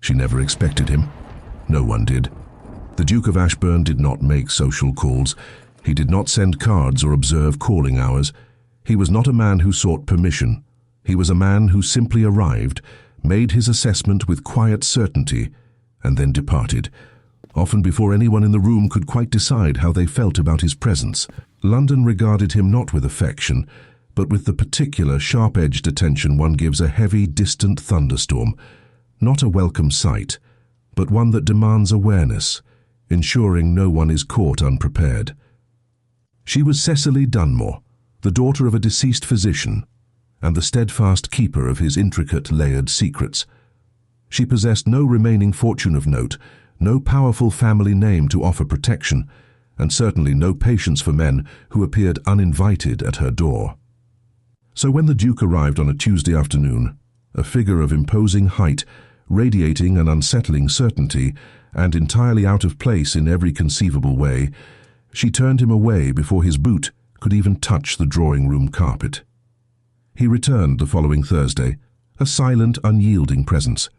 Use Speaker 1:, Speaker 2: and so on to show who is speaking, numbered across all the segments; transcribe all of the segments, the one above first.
Speaker 1: She never expected him. No one did. The Duke of Ashburn did not make social calls. He did not send cards or observe calling hours. He was not a man who sought permission. He was a man who simply arrived, made his assessment with quiet certainty, and then departed, often before anyone in the room could quite decide how they felt about his presence. London regarded him not with affection, but with the particular sharp-edged attention one gives a heavy, distant thunderstorm. Not a welcome sight, but one that demands awareness, ensuring no one is caught unprepared. She was Cecily Dunmore, the daughter of a deceased physician, and the steadfast keeper of his intricate, layered secrets. She possessed no remaining fortune of note, no powerful family name to offer protection, and certainly no patience for men who appeared uninvited at her door. So when the Duke arrived on a Tuesday afternoon, a figure of imposing height, radiating an unsettling certainty, and entirely out of place in every conceivable way, she turned him away before his boot could even touch the drawing-room carpet. He returned the following Thursday, a silent, unyielding presence.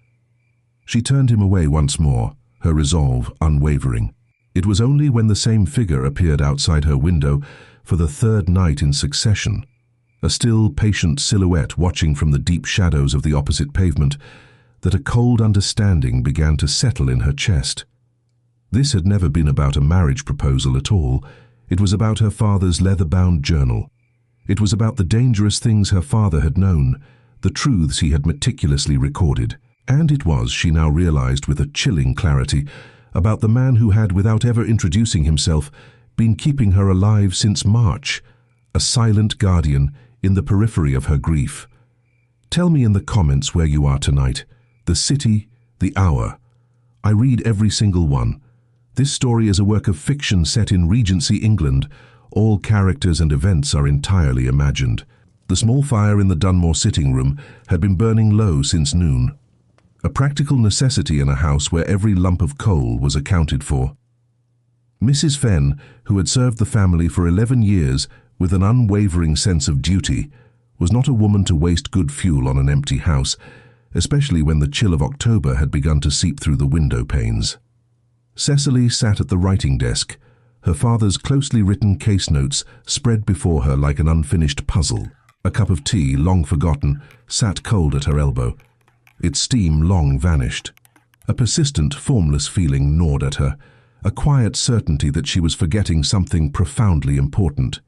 Speaker 1: She turned him away once more, her resolve unwavering. It was only when the same figure appeared outside her window for the third night in succession, a still, patient silhouette watching from the deep shadows of the opposite pavement, that a cold understanding began to settle in her chest. This had never been about a marriage proposal at all. It was about her father's leather-bound journal. It was about the dangerous things her father had known, the truths he had meticulously recorded. And it was, she now realized with a chilling clarity, about the man who had, without ever introducing himself, been keeping her alive since March, a silent guardian in the periphery of her grief. Tell me in the comments where you are tonight, the city, the hour. I read every single one. This story is a work of fiction set in Regency England. All characters and events are entirely imagined. The small fire in the Dunmore sitting room had been burning low since noon, a practical necessity in a house where every lump of coal was accounted for. Mrs. Fenn, who had served the family for 11 years with an unwavering sense of duty, was not a woman to waste good fuel on an empty house, especially when the chill of October had begun to seep through the window panes. Cecily sat at the writing desk, her father's closely written case notes spread before her like an unfinished puzzle. A cup of tea, long forgotten, sat cold at her elbow, its steam long vanished. A persistent, formless feeling gnawed at her, a quiet certainty that she was forgetting something profoundly important.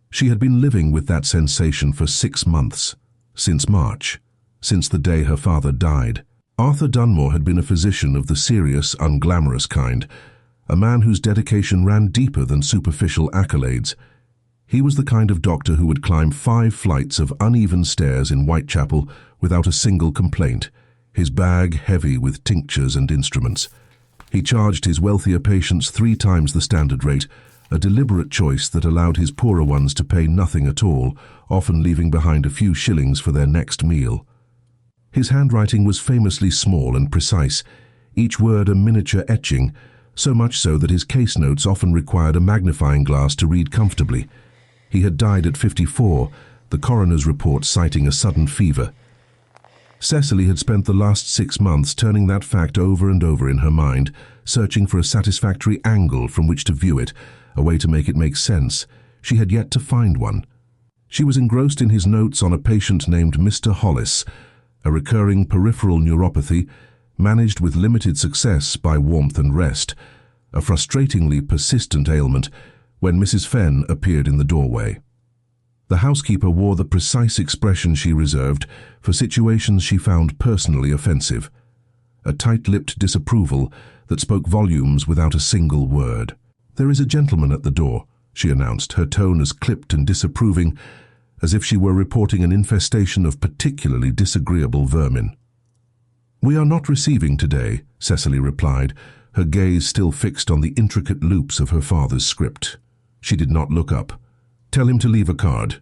Speaker 1: She had been living with that sensation for 6 months, since March, since the day her father died. Arthur Dunmore had been a physician of the serious, unglamorous kind, a man whose dedication ran deeper than superficial accolades. He was the kind of doctor who would climb 5 flights of uneven stairs in Whitechapel without a single complaint, his bag heavy with tinctures and instruments. He charged his wealthier patients 3 times the standard rate, a deliberate choice that allowed his poorer ones to pay nothing at all, often leaving behind a few shillings for their next meal. His handwriting was famously small and precise, each word a miniature etching, so much so that his case notes often required a magnifying glass to read comfortably. He had died at 54, the coroner's report citing a sudden fever. Cecily had spent the last 6 months turning that fact over and over in her mind, searching for a satisfactory angle from which to view it, a way to make it make sense. She had yet to find one. She was engrossed in his notes on a patient named Mr. Hollis, a recurring peripheral neuropathy, managed with limited success by warmth and rest, a frustratingly persistent ailment, when Mrs. Fenn appeared in the doorway. The housekeeper wore the precise expression she reserved for situations she found personally offensive, a tight-lipped disapproval that spoke volumes without a single word. "There is a gentleman at the door," she announced, her tone as clipped and disapproving as if she were reporting an infestation of particularly disagreeable vermin. "We are not receiving today," Cecily replied, her gaze still fixed on the intricate loops of her father's script. She did not look up. "Tell him to leave a card."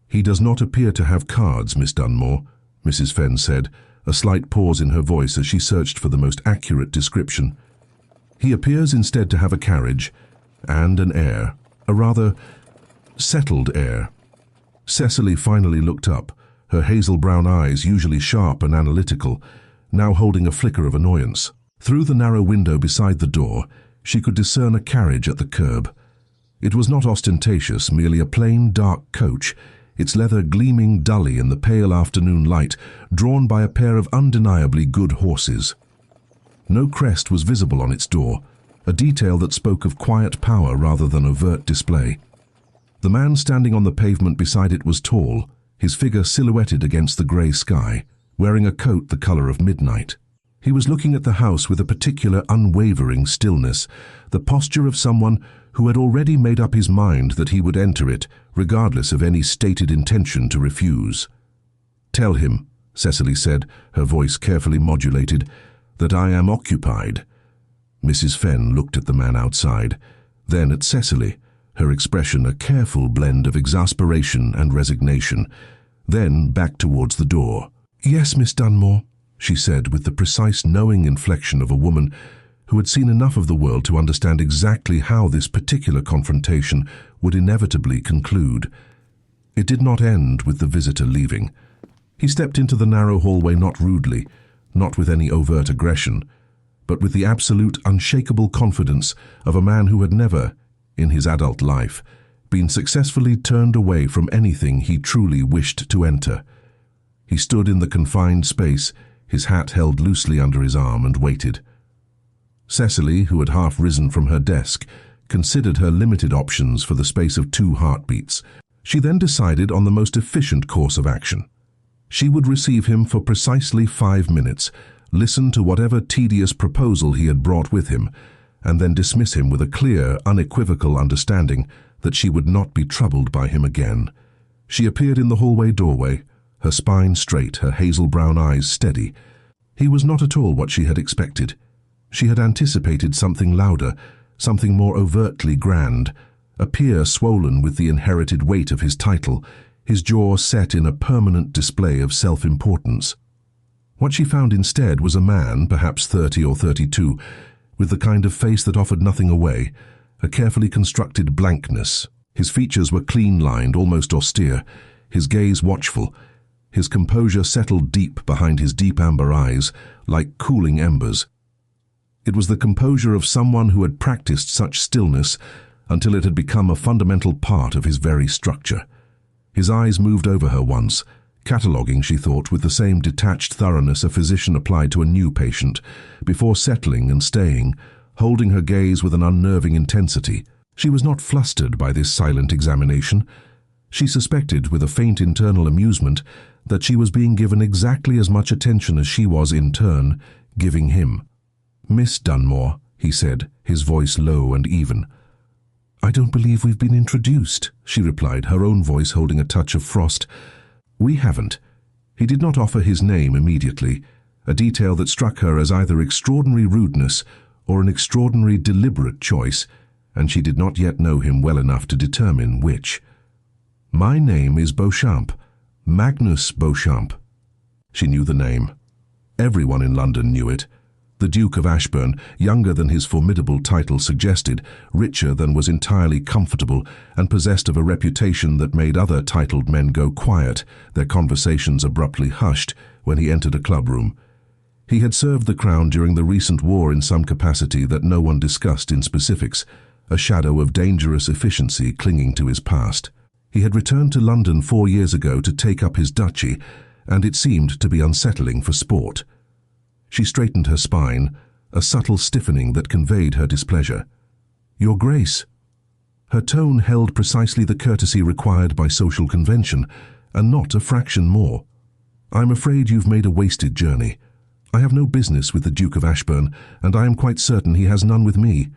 Speaker 1: "He does not appear to have cards, Miss Dunmore," Mrs. Fenn said, a slight pause in her voice as she searched for the most accurate description. "He appears instead to have a carriage and an air, a rather settled air." Cecily finally looked up, her hazel brown eyes, usually sharp and analytical, now holding a flicker of annoyance. Through the narrow window beside the door, she could discern a carriage at the curb. It was not ostentatious, merely a plain, dark coach, its leather gleaming dully in the pale afternoon light, drawn by a pair of undeniably good horses. No crest was visible on its door, a detail that spoke of quiet power rather than overt display. The man standing on the pavement beside it was tall, his figure silhouetted against the grey sky, wearing a coat the colour of midnight. He was looking at the house with a particular unwavering stillness, the posture of someone who had already made up his mind that he would enter it, regardless of any stated intention to refuse. "Tell him," Cecily said, her voice carefully modulated, "that I am occupied." Mrs. Fenn looked at the man outside, then at Cecily, her expression a careful blend of exasperation and resignation, then back towards the door. "Yes, Miss Dunmore," she said with the precise knowing inflection of a woman who had seen enough of the world to understand exactly how this particular confrontation would inevitably conclude. It did not end with the visitor leaving. He stepped into the narrow hallway not rudely, not with any overt aggression, but with the absolute, unshakable confidence of a man who had never, in his adult life, been successfully turned away from anything he truly wished to enter. He stood in the confined space, his hat held loosely under his arm, and waited. Cecily, who had half risen from her desk, considered her limited options for the space of 2 heartbeats. She then decided on the most efficient course of action. She would receive him for precisely 5 minutes, listen to whatever tedious proposal he had brought with him, and then dismiss him with a clear, unequivocal understanding that she would not be troubled by him again. She appeared in the hallway doorway, her spine straight, her hazel brown eyes steady. He was not at all what she had expected. She had anticipated something louder, something more overtly grand, a peer swollen with the inherited weight of his title, his jaw set in a permanent display of self-importance. What she found instead was a man, perhaps 30 or 32, with the kind of face that offered nothing away, a carefully constructed blankness. His features were clean-lined, almost austere, his gaze watchful, his composure settled deep behind his deep amber eyes, like cooling embers. It was the composure of someone who had practiced such stillness until it had become a fundamental part of his very structure. His eyes moved over her once, cataloguing, she thought, with the same detached thoroughness a physician applied to a new patient, before settling and staying, holding her gaze with an unnerving intensity. She was not flustered by this silent examination. She suspected, with a faint internal amusement, that she was being given exactly as much attention as she was, in turn, giving him. "Miss Dunmore," he said, his voice low and even. "I don't believe we've been introduced," she replied, her own voice holding a touch of frost. "We haven't." He did not offer his name immediately, a detail that struck her as either extraordinary rudeness or an extraordinary deliberate choice, and she did not yet know him well enough to determine which. "My name is Beauchamp, Magnus Beauchamp." She knew the name. Everyone in London knew it. The Duke of Ashburn, younger than his formidable title suggested, richer than was entirely comfortable, and possessed of a reputation that made other titled men go quiet, their conversations abruptly hushed, when he entered a clubroom. He had served the Crown during the recent war in some capacity that no one discussed in specifics, a shadow of dangerous efficiency clinging to his past. He had returned to London 4 years ago to take up his duchy, and it seemed to be unsettling for sport. She straightened her spine, a subtle stiffening that conveyed her displeasure. "Your Grace." Her tone held precisely the courtesy required by social convention, and not a fraction more. "I'm afraid you've made a wasted journey. I have no business with the Duke of Ashburn, and I am quite certain he has none with me."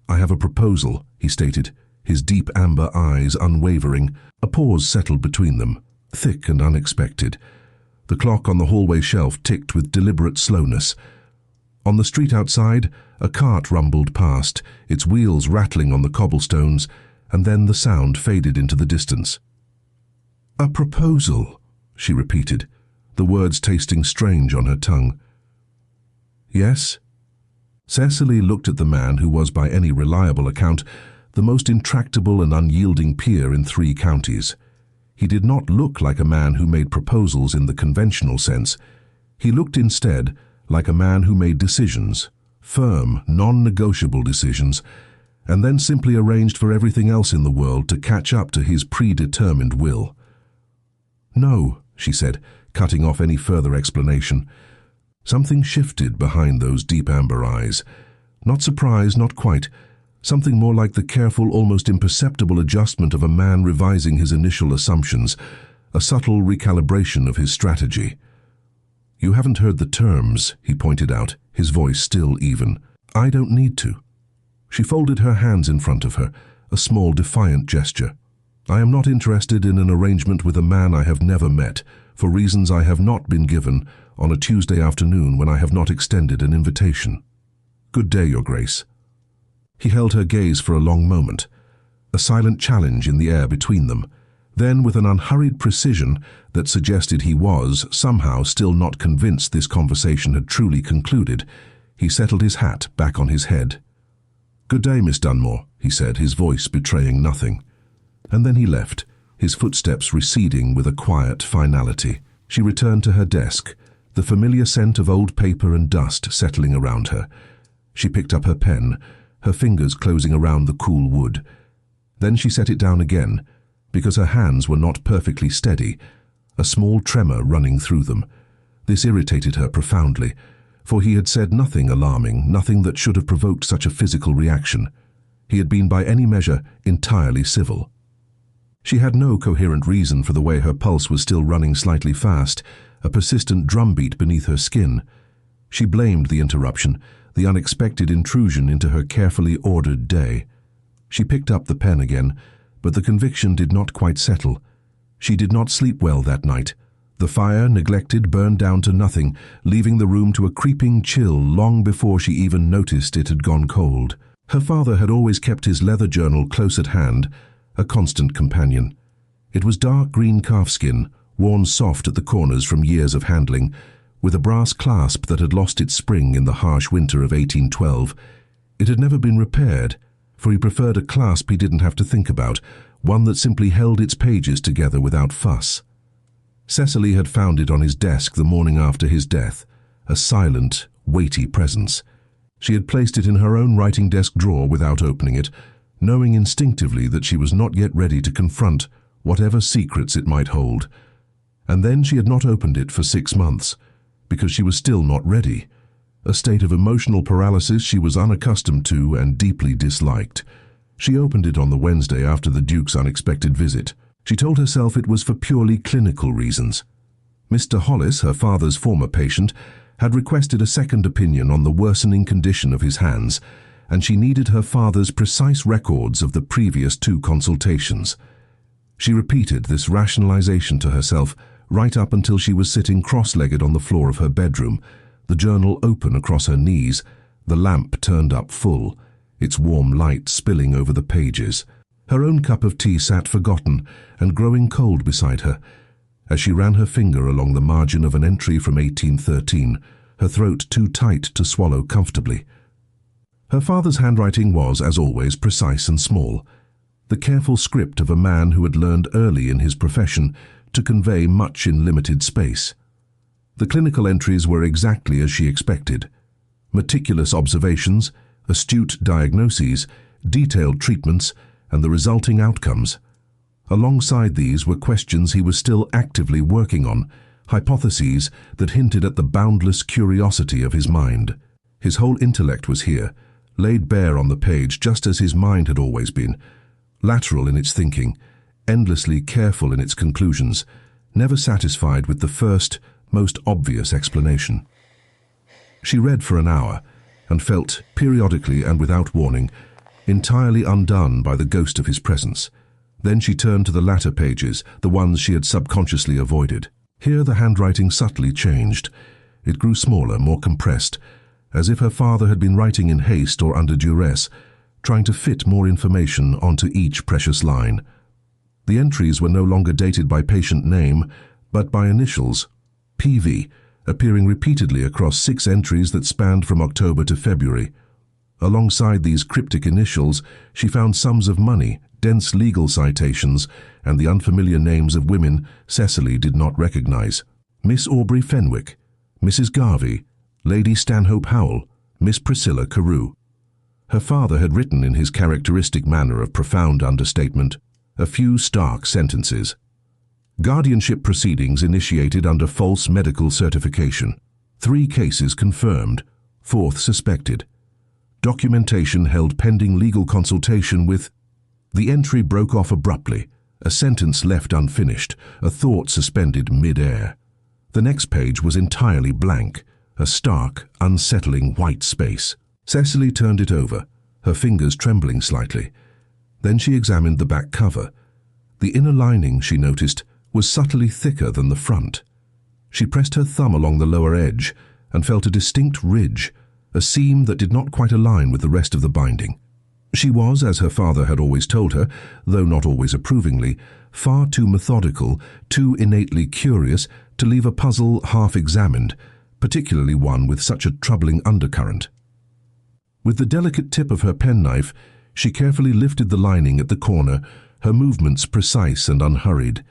Speaker 1: "I have a proposal," he stated, his deep amber eyes unwavering. A pause settled between them, thick and unexpected. The clock on the hallway shelf ticked with deliberate slowness. On the street outside, a cart rumbled past, its wheels rattling on the cobblestones, and then the sound faded into the distance. "A proposal," she repeated, the words tasting strange on her tongue. "Yes?" Cecily looked at the man who was, by any reliable account, the most intractable and unyielding peer in 3 counties. He did not look like a man who made proposals in the conventional sense. He looked instead like a man who made decisions, firm, non-negotiable decisions, and then simply arranged for everything else in the world to catch up to his predetermined will. "No," she said, cutting off any further explanation. Something shifted behind those deep amber eyes. Not surprise, not quite. Something more like the careful, almost imperceptible adjustment of a man revising his initial assumptions, a subtle recalibration of his strategy. "You haven't heard the terms," he pointed out, his voice still even. "I don't need to." She folded her hands in front of her, a small defiant gesture. "I am not interested in an arrangement with a man I have never met, for reasons I have not been given, on a Tuesday afternoon when I have not extended an invitation. Good day, Your Grace." He held her gaze for a long moment, a silent challenge in the air between them. Then, with an unhurried precision that suggested he was, somehow, still not convinced this conversation had truly concluded, he settled his hat back on his head. "Good day, Miss Dunmore," he said, his voice betraying nothing. And then he left, his footsteps receding with a quiet finality. She returned to her desk, the familiar scent of old paper and dust settling around her. She picked up her pen, her fingers closing around the cool wood. Then she set it down again, because her hands were not perfectly steady, a small tremor running through them. This irritated her profoundly, for he had said nothing alarming, nothing that should have provoked such a physical reaction. He had been by any measure entirely civil. She had no coherent reason for the way her pulse was still running slightly fast, a persistent drumbeat beneath her skin. She blamed the interruption, the unexpected intrusion into her carefully ordered day. She picked up the pen again, but the conviction did not quite settle. She did not sleep well that night. The fire, neglected, burned down to nothing, leaving the room to a creeping chill long before she even noticed it had gone cold. Her father had always kept his leather journal close at hand, a constant companion. It was dark green calfskin, worn soft at the corners from years of handling, with a brass clasp that had lost its spring in the harsh winter of 1812. It had never been repaired, for he preferred a clasp he didn't have to think about, one that simply held its pages together without fuss. Cecily had found it on his desk the morning after his death, a silent, weighty presence. She had placed it in her own writing desk drawer without opening it, knowing instinctively that she was not yet ready to confront whatever secrets it might hold. And then she had not opened it for 6 months, because she was still not ready, a state of emotional paralysis she was unaccustomed to and deeply disliked. She opened it on the Wednesday after the Duke's unexpected visit. She told herself it was for purely clinical reasons. Mr. Hollis, her father's former patient, had requested a second opinion on the worsening condition of his hands, and she needed her father's precise records of the previous 2 consultations. She repeated this rationalization to herself right up until she was sitting cross-legged on the floor of her bedroom, the journal open across her knees, the lamp turned up full, its warm light spilling over the pages. Her own cup of tea sat forgotten and growing cold beside her. As she ran her finger along the margin of an entry from 1813, her throat too tight to swallow comfortably. Her father's handwriting was, as always, precise and small, the careful script of a man who had learned early in his profession to convey much in limited space. The clinical entries were exactly as she expected. Meticulous observations, astute diagnoses, detailed treatments, and the resulting outcomes. Alongside these were questions he was still actively working on, hypotheses that hinted at the boundless curiosity of his mind. His whole intellect was here, laid bare on the page just as his mind had always been, lateral in its thinking, endlessly careful in its conclusions, never satisfied with the first, most obvious explanation. She read for an hour, and felt, periodically and without warning, entirely undone by the ghost of his presence. Then she turned to the latter pages, the ones she had subconsciously avoided. Here the handwriting subtly changed. It grew smaller, more compressed, as if her father had been writing in haste or under duress, trying to fit more information onto each precious line. The entries were no longer dated by patient name, but by initials, PV, appearing repeatedly across 6 entries that spanned from October to February. Alongside these cryptic initials, she found sums of money, dense legal citations, and the unfamiliar names of women Cecily did not recognize. Miss Aubrey Fenwick, Mrs. Garvey, Lady Stanhope Howell, Miss Priscilla Carew. Her father had written in his characteristic manner of profound understatement a few stark sentences. Guardianship proceedings initiated under false medical certification. 3 cases confirmed, 4th suspected. Documentation held pending legal consultation with... The entry broke off abruptly, a sentence left unfinished, a thought suspended mid-air. The next page was entirely blank, a stark, unsettling white space. Cecily turned it over, her fingers trembling slightly. Then she examined the back cover. The inner lining, she noticed, was subtly thicker than the front. She pressed her thumb along the lower edge and felt a distinct ridge, a seam that did not quite align with the rest of the binding. She was, as her father had always told her, though not always approvingly, far too methodical, too innately curious to leave a puzzle half-examined, particularly one with such a troubling undercurrent. With the delicate tip of her penknife, she carefully lifted the lining at the corner, her movements precise and unhurried.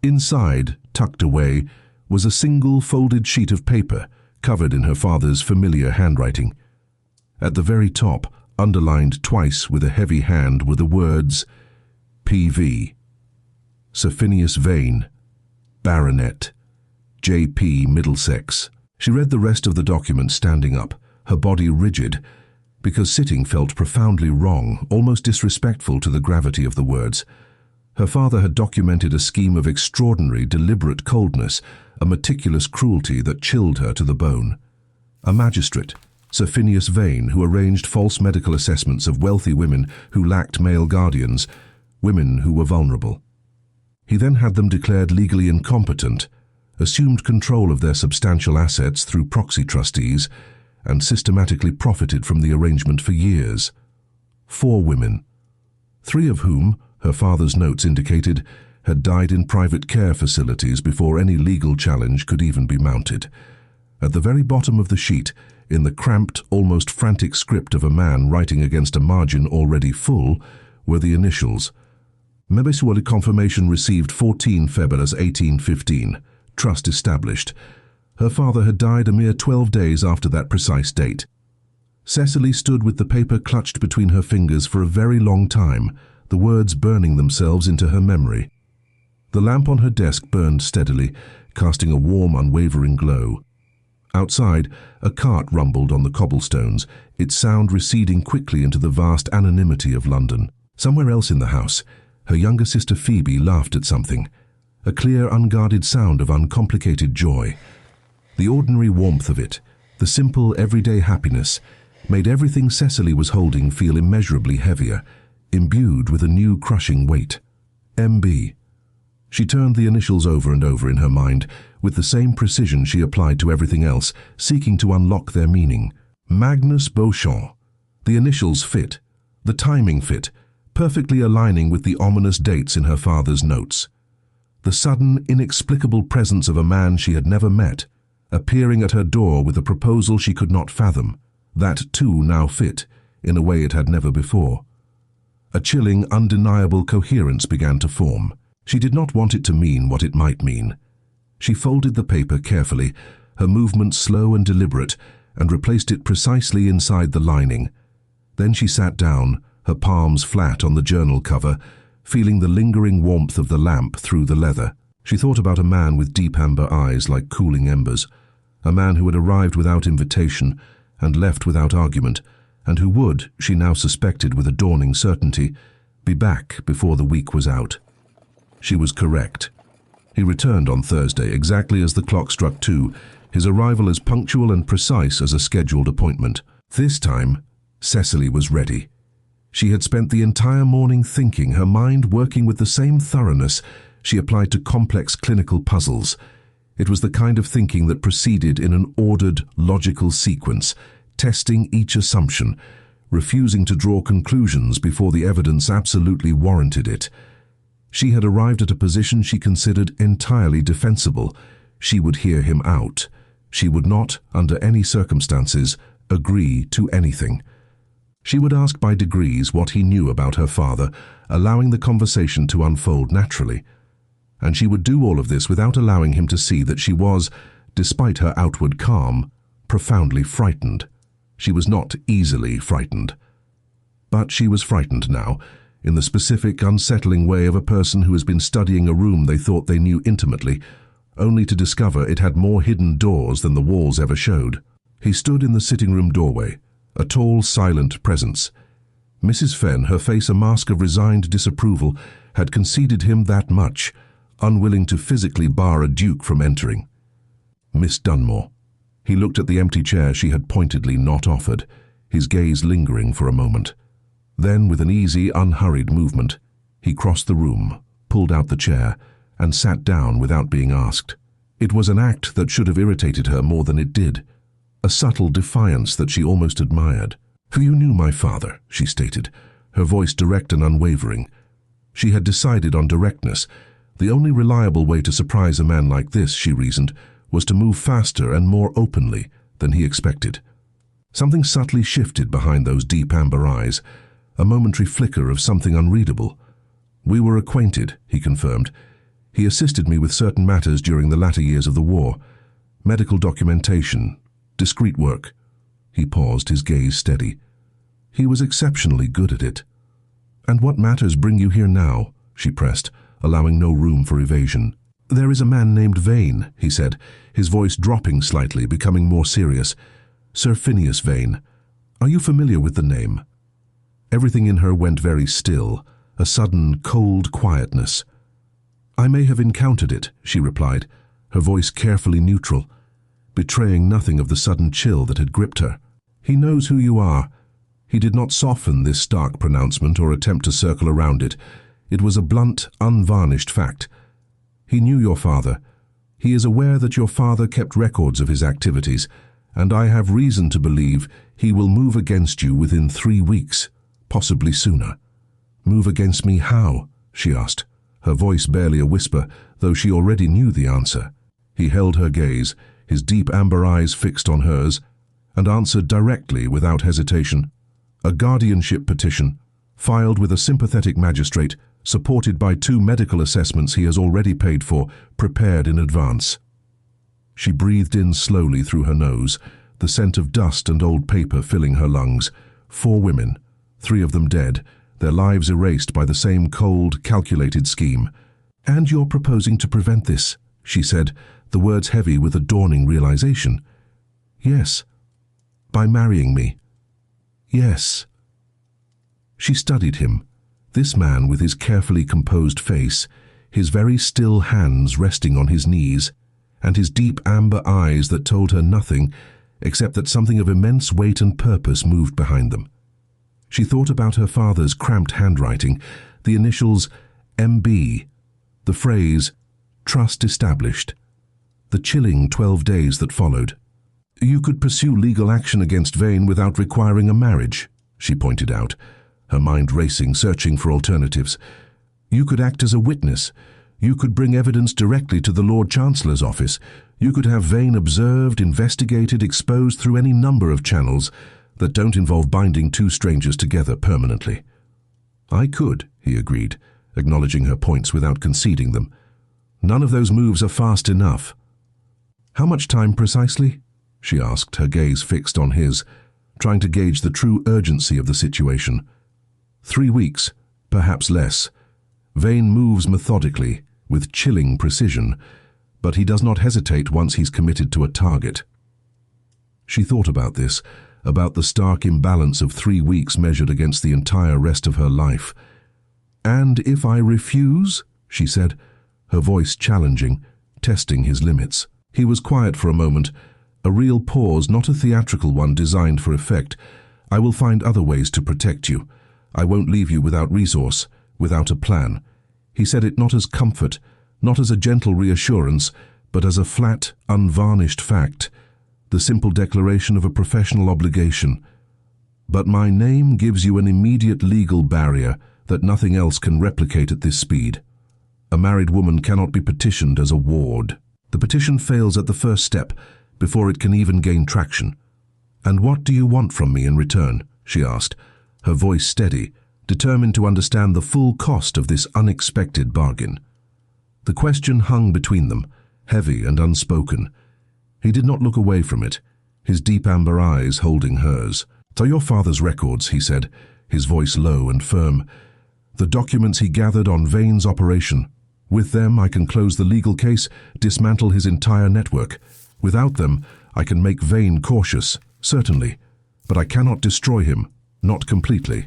Speaker 1: Inside, tucked away, was a single folded sheet of paper, covered in her father's familiar handwriting. At the very top, underlined twice with a heavy hand, were the words, P.V. Sir Phineas Vane, Baronet, J.P. Middlesex. She read the rest of the document standing up, her body rigid, because sitting felt profoundly wrong, almost disrespectful to the gravity of the words. Her father had documented a scheme of extraordinary, deliberate coldness, a meticulous cruelty that chilled her to the bone. A magistrate, Sir Phineas Vane, who arranged false medical assessments of wealthy women who lacked male guardians, women who were vulnerable. He then had them declared legally incompetent, assumed control of their substantial assets through proxy trustees, and systematically profited from the arrangement for years. 4 women, 3 of whom, her father's notes indicated, had died in private care facilities before any legal challenge could even be mounted. At the very bottom of the sheet, in the cramped, almost frantic script of a man writing against a margin already full, were the initials. Mebisuoli confirmation received 14 February 1815. Trust established. Her father had died a mere 12 days after that precise date. Cecily stood with the paper clutched between her fingers for a very long time, the words burning themselves into her memory. The lamp on her desk burned steadily, casting a warm, unwavering glow. Outside, a cart rumbled on the cobblestones, its sound receding quickly into the vast anonymity of London. Somewhere else in the house, her younger sister Phoebe laughed at something, a clear, unguarded sound of uncomplicated joy. The ordinary warmth of it, the simple, everyday happiness, made everything Cecily was holding feel immeasurably heavier, imbued with a new crushing weight. M.B. She turned the initials over and over in her mind, with the same precision she applied to everything else, seeking to unlock their meaning. Magnus Beauchamp. The initials fit, the timing fit, perfectly aligning with the ominous dates in her father's notes. The sudden, inexplicable presence of a man she had never met, appearing at her door with a proposal she could not fathom, that too now fit, in a way it had never before. A chilling, undeniable coherence began to form. She did not want it to mean what it might mean. She folded the paper carefully, her movements slow and deliberate, and replaced it precisely inside the lining. Then she sat down, her palms flat on the journal cover, feeling the lingering warmth of the lamp through the leather. She thought about a man with deep amber eyes like cooling embers, a man who had arrived without invitation and left without argument, and who would, she now suspected with a dawning certainty, be back before the week was out. She was correct. He returned on Thursday, exactly as the clock struck 2, his arrival as punctual and precise as a scheduled appointment. This time, Cecily was ready. She had spent the entire morning thinking, her mind working with the same thoroughness she applied to complex clinical puzzles. It was the kind of thinking that proceeded in an ordered, logical sequence, testing each assumption, refusing to draw conclusions before the evidence absolutely warranted it. She had arrived at a position she considered entirely defensible. She would hear him out. She would not, under any circumstances, agree to anything. She would ask by degrees what he knew about her father, allowing the conversation to unfold naturally. And she would do all of this without allowing him to see that she was, despite her outward calm, profoundly frightened. She was not easily frightened. But she was frightened now, in the specific, unsettling way of a person who has been studying a room they thought they knew intimately, only to discover it had more hidden doors than the walls ever showed. He stood in the sitting-room doorway, a tall, silent presence. Mrs. Fenn, her face a mask of resigned disapproval, had conceded him that much, unwilling to physically bar a duke from entering. Miss Dunmore. He looked at the empty chair she had pointedly not offered, his gaze lingering for a moment. Then, with an easy, unhurried movement, he crossed the room, pulled out the chair, and sat down without being asked. It was an act that should have irritated her more than it did, a subtle defiance that she almost admired. "You knew my father," she stated, her voice direct and unwavering. She had decided on directness. The only reliable way to surprise a man like this, she reasoned, was to move faster and more openly than he expected. Something subtly shifted behind those deep amber eyes, a momentary flicker of something unreadable. "We were acquainted," he confirmed. "He assisted me with certain matters during the latter years of the war. Medical documentation, discreet work." He paused, his gaze steady. "He was exceptionally good at it." "And what matters bring you here now?" she pressed, allowing no room for evasion. "There is a man named Vane," he said, his voice dropping slightly, becoming more serious. "Sir Phineas Vane. Are you familiar with the name?" Everything in her went very still, a sudden, cold quietness. "I may have encountered it," she replied, her voice carefully neutral, betraying nothing of the sudden chill that had gripped her. "He knows who you are." He did not soften this stark pronouncement or attempt to circle around it. It was a blunt, unvarnished fact. "He knew your father. He is aware that your father kept records of his activities, and I have reason to believe he will move against you within 3 weeks, possibly sooner." "Move against me how?" she asked, her voice barely a whisper, though she already knew the answer. He held her gaze, his deep amber eyes fixed on hers, and answered directly without hesitation. "A guardianship petition, filed with a sympathetic magistrate, supported by 2 medical assessments he has already paid for, prepared in advance." She breathed in slowly through her nose, the scent of dust and old paper filling her lungs. 4 women, 3 of them dead, their lives erased by the same cold, calculated scheme. "And you're proposing to prevent this," she said, the words heavy with a dawning realization. "Yes." "By marrying me?" "Yes." She studied him, this man with his carefully composed face, his very still hands resting on his knees, and his deep amber eyes that told her nothing except that something of immense weight and purpose moved behind them. She thought about her father's cramped handwriting, the initials MB, the phrase, "trust established," the chilling 12 days that followed. "You could pursue legal action against Vane without requiring a marriage," she pointed out, her mind racing, searching for alternatives. "You could act as a witness. You could bring evidence directly to the Lord Chancellor's office. You could have Vane observed, investigated, exposed through any number of channels that don't involve binding 2 strangers together permanently." "I could," he agreed, acknowledging her points without conceding them. "None of those moves are fast enough." "How much time precisely?" she asked, her gaze fixed on his, trying to gauge the true urgency of the situation. 3 weeks, perhaps less. Vane moves methodically, with chilling precision, but he does not hesitate once he's committed to a target. She thought about this, about the stark imbalance of 3 weeks measured against the entire rest of her life. "And if I refuse?" she said, her voice challenging, testing his limits. He was quiet for a moment, a real pause, not a theatrical one designed for effect. "I will find other ways to protect you. I won't leave you without resource, without a plan." He said it not as comfort, not as a gentle reassurance, but as a flat, unvarnished fact, the simple declaration of a professional obligation. "But my name gives you an immediate legal barrier that nothing else can replicate at this speed. A married woman cannot be petitioned as a ward. The petition fails at the first step, before it can even gain traction." "And what do you want from me in return?" she asked, her voice steady, determined to understand the full cost of this unexpected bargain. The question hung between them, heavy and unspoken. He did not look away from it, his deep amber eyes holding hers. "Are your father's records," he said, his voice low and firm. "The documents he gathered on Vane's operation. With them I can close the legal case, dismantle his entire network. Without them, I can make Vane cautious, certainly, but I cannot destroy him, not completely."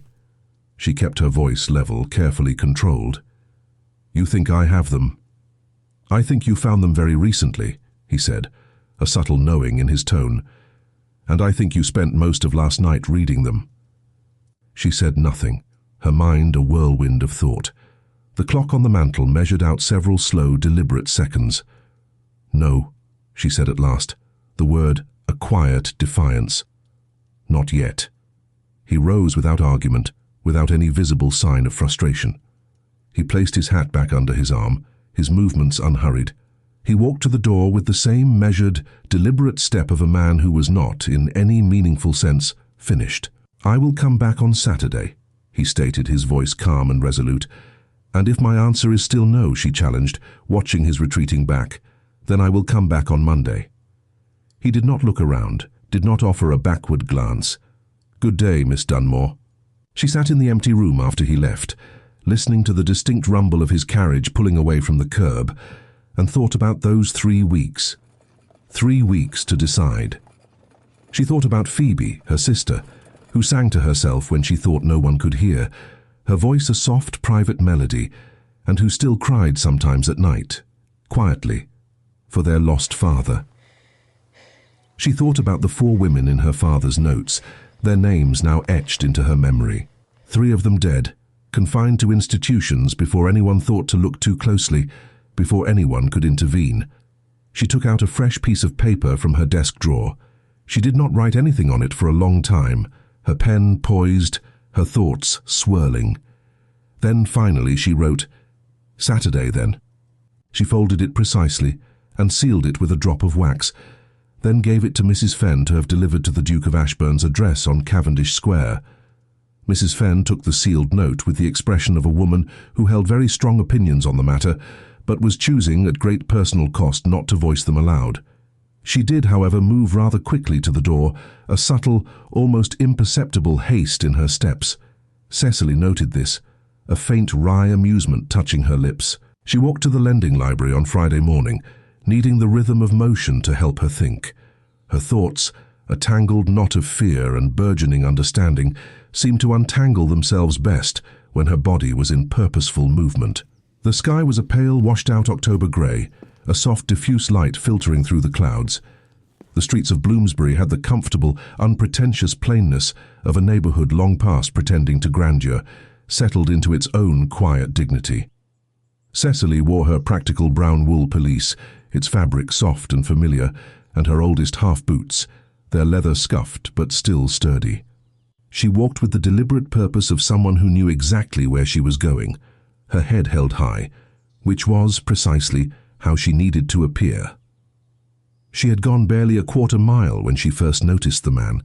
Speaker 1: She kept her voice level, carefully controlled. "You think I have them?" "I think you found them very recently," he said, a subtle knowing in his tone. "And I think you spent most of last night reading them." She said nothing, her mind a whirlwind of thought. The clock on the mantel measured out several slow, deliberate seconds. "No," she said at last, the word a quiet defiance. "Not yet." He rose without argument, without any visible sign of frustration. He placed his hat back under his arm, his movements unhurried. He walked to the door with the same measured, deliberate step of a man who was not, in any meaningful sense, finished. "I will come back on Saturday," he stated, his voice calm and resolute. "And if my answer is still no," she challenged, watching his retreating back, "then I will come back on Monday." He did not look around, did not offer a backward glance. "Good day, Miss Dunmore." She sat in the empty room after he left, listening to the distinct rumble of his carriage pulling away from the curb, and thought about those 3 weeks. 3 weeks to decide. She thought about Phoebe, her sister, who sang to herself when she thought no one could hear, her voice a soft private melody, and who still cried sometimes at night, quietly, for their lost father. She thought about the 4 women in her father's notes, their names now etched into her memory. 3 of them dead, confined to institutions before anyone thought to look too closely, before anyone could intervene. She took out a fresh piece of paper from her desk drawer. She did not write anything on it for a long time, her pen poised, her thoughts swirling. Then finally she wrote, "Saturday, then." She folded it precisely and sealed it with a drop of wax, then gave it to Mrs. Fenn to have delivered to the Duke of Ashburn's address on Cavendish Square. Mrs. Fenn took the sealed note with the expression of a woman who held very strong opinions on the matter, but was choosing at great personal cost not to voice them aloud. She did, however, move rather quickly to the door, a subtle, almost imperceptible haste in her steps. Cecily noted this, a faint wry amusement touching her lips. She walked to the lending library on Friday morning, needing the rhythm of motion to help her think. Her thoughts, a tangled knot of fear and burgeoning understanding, seemed to untangle themselves best when her body was in purposeful movement. The sky was a pale, washed-out October grey, a soft, diffuse light filtering through the clouds. The streets of Bloomsbury had the comfortable, unpretentious plainness of a neighbourhood long past pretending to grandeur, settled into its own quiet dignity. Cecily wore her practical brown wool pelisse, its fabric soft and familiar, and her oldest half-boots, their leather scuffed but still sturdy. She walked with the deliberate purpose of someone who knew exactly where she was going, her head held high, which was, precisely, how she needed to appear. She had gone barely a quarter mile when she first noticed the man.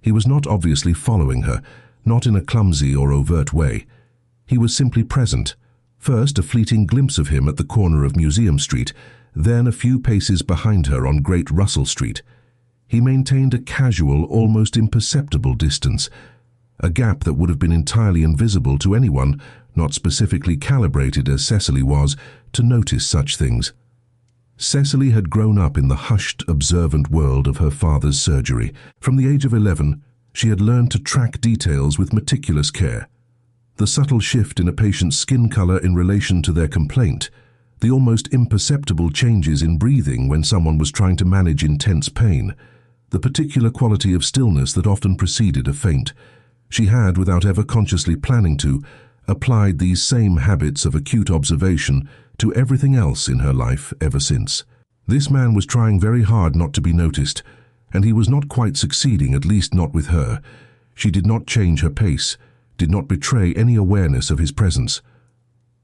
Speaker 1: He was not obviously following her, not in a clumsy or overt way. He was simply present. First, a fleeting glimpse of him at the corner of Museum Street, then a few paces behind her on Great Russell Street. He maintained a casual, almost imperceptible distance, a gap that would have been entirely invisible to anyone not specifically calibrated as Cecily was to notice such things. Cecily had grown up in the hushed, observant world of her father's surgery. From the age of 11, she had learned to track details with meticulous care. The subtle shift in a patient's skin color in relation to their complaint, the almost imperceptible changes in breathing when someone was trying to manage intense pain, the particular quality of stillness that often preceded a faint. She had, without ever consciously planning to, applied these same habits of acute observation to everything else in her life ever since. This man was trying very hard not to be noticed, and he was not quite succeeding, at least not with her. She did not change her pace, did not betray any awareness of his presence.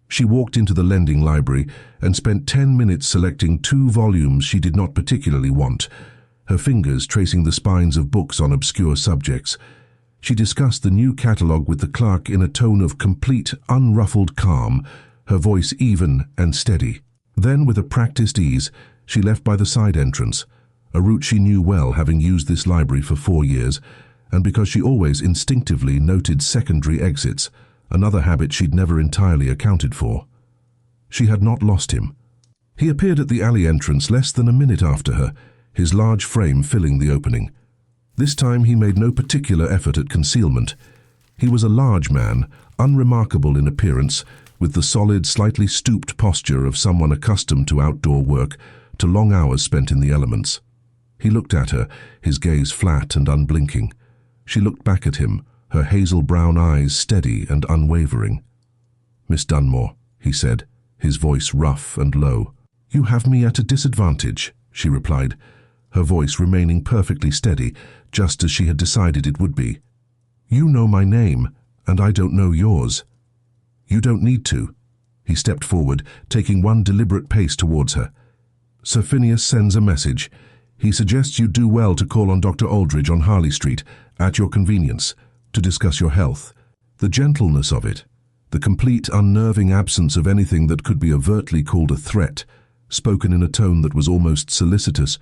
Speaker 1: She walked into the lending library and spent 10 minutes selecting 2 volumes she did not particularly want, her fingers tracing the spines of books on obscure subjects. She discussed the new catalogue with the clerk in a tone of complete, unruffled calm, her voice even and steady. Then, with a practiced ease, she left by the side entrance, a route she knew well, having used this library for 4 years, and because she always instinctively noted secondary exits, another habit she'd never entirely accounted for. She had not lost him. He appeared at the alley entrance less than a minute after her, his large frame filling the opening. This time he made no particular effort at concealment. He was a large man, unremarkable in appearance, with the solid, slightly stooped posture of someone accustomed to outdoor work, to long hours spent in the elements. He looked at her, his gaze flat and unblinking. She looked back at him, her hazel brown eyes steady and unwavering. "Miss Dunmore," he said, his voice rough and low. "You have me at a disadvantage," she replied, her voice remaining perfectly steady, just as she had decided it would be. "You know my name, and I don't know yours." "You don't need to." He stepped forward, taking one deliberate pace towards her. "Sir Phineas sends a message. He suggests you do well to call on Dr. Aldridge on Harley Street, at your convenience, to discuss your health." The gentleness of it, the complete unnerving absence of anything that could be overtly called a threat, spoken in a tone that was almost solicitous,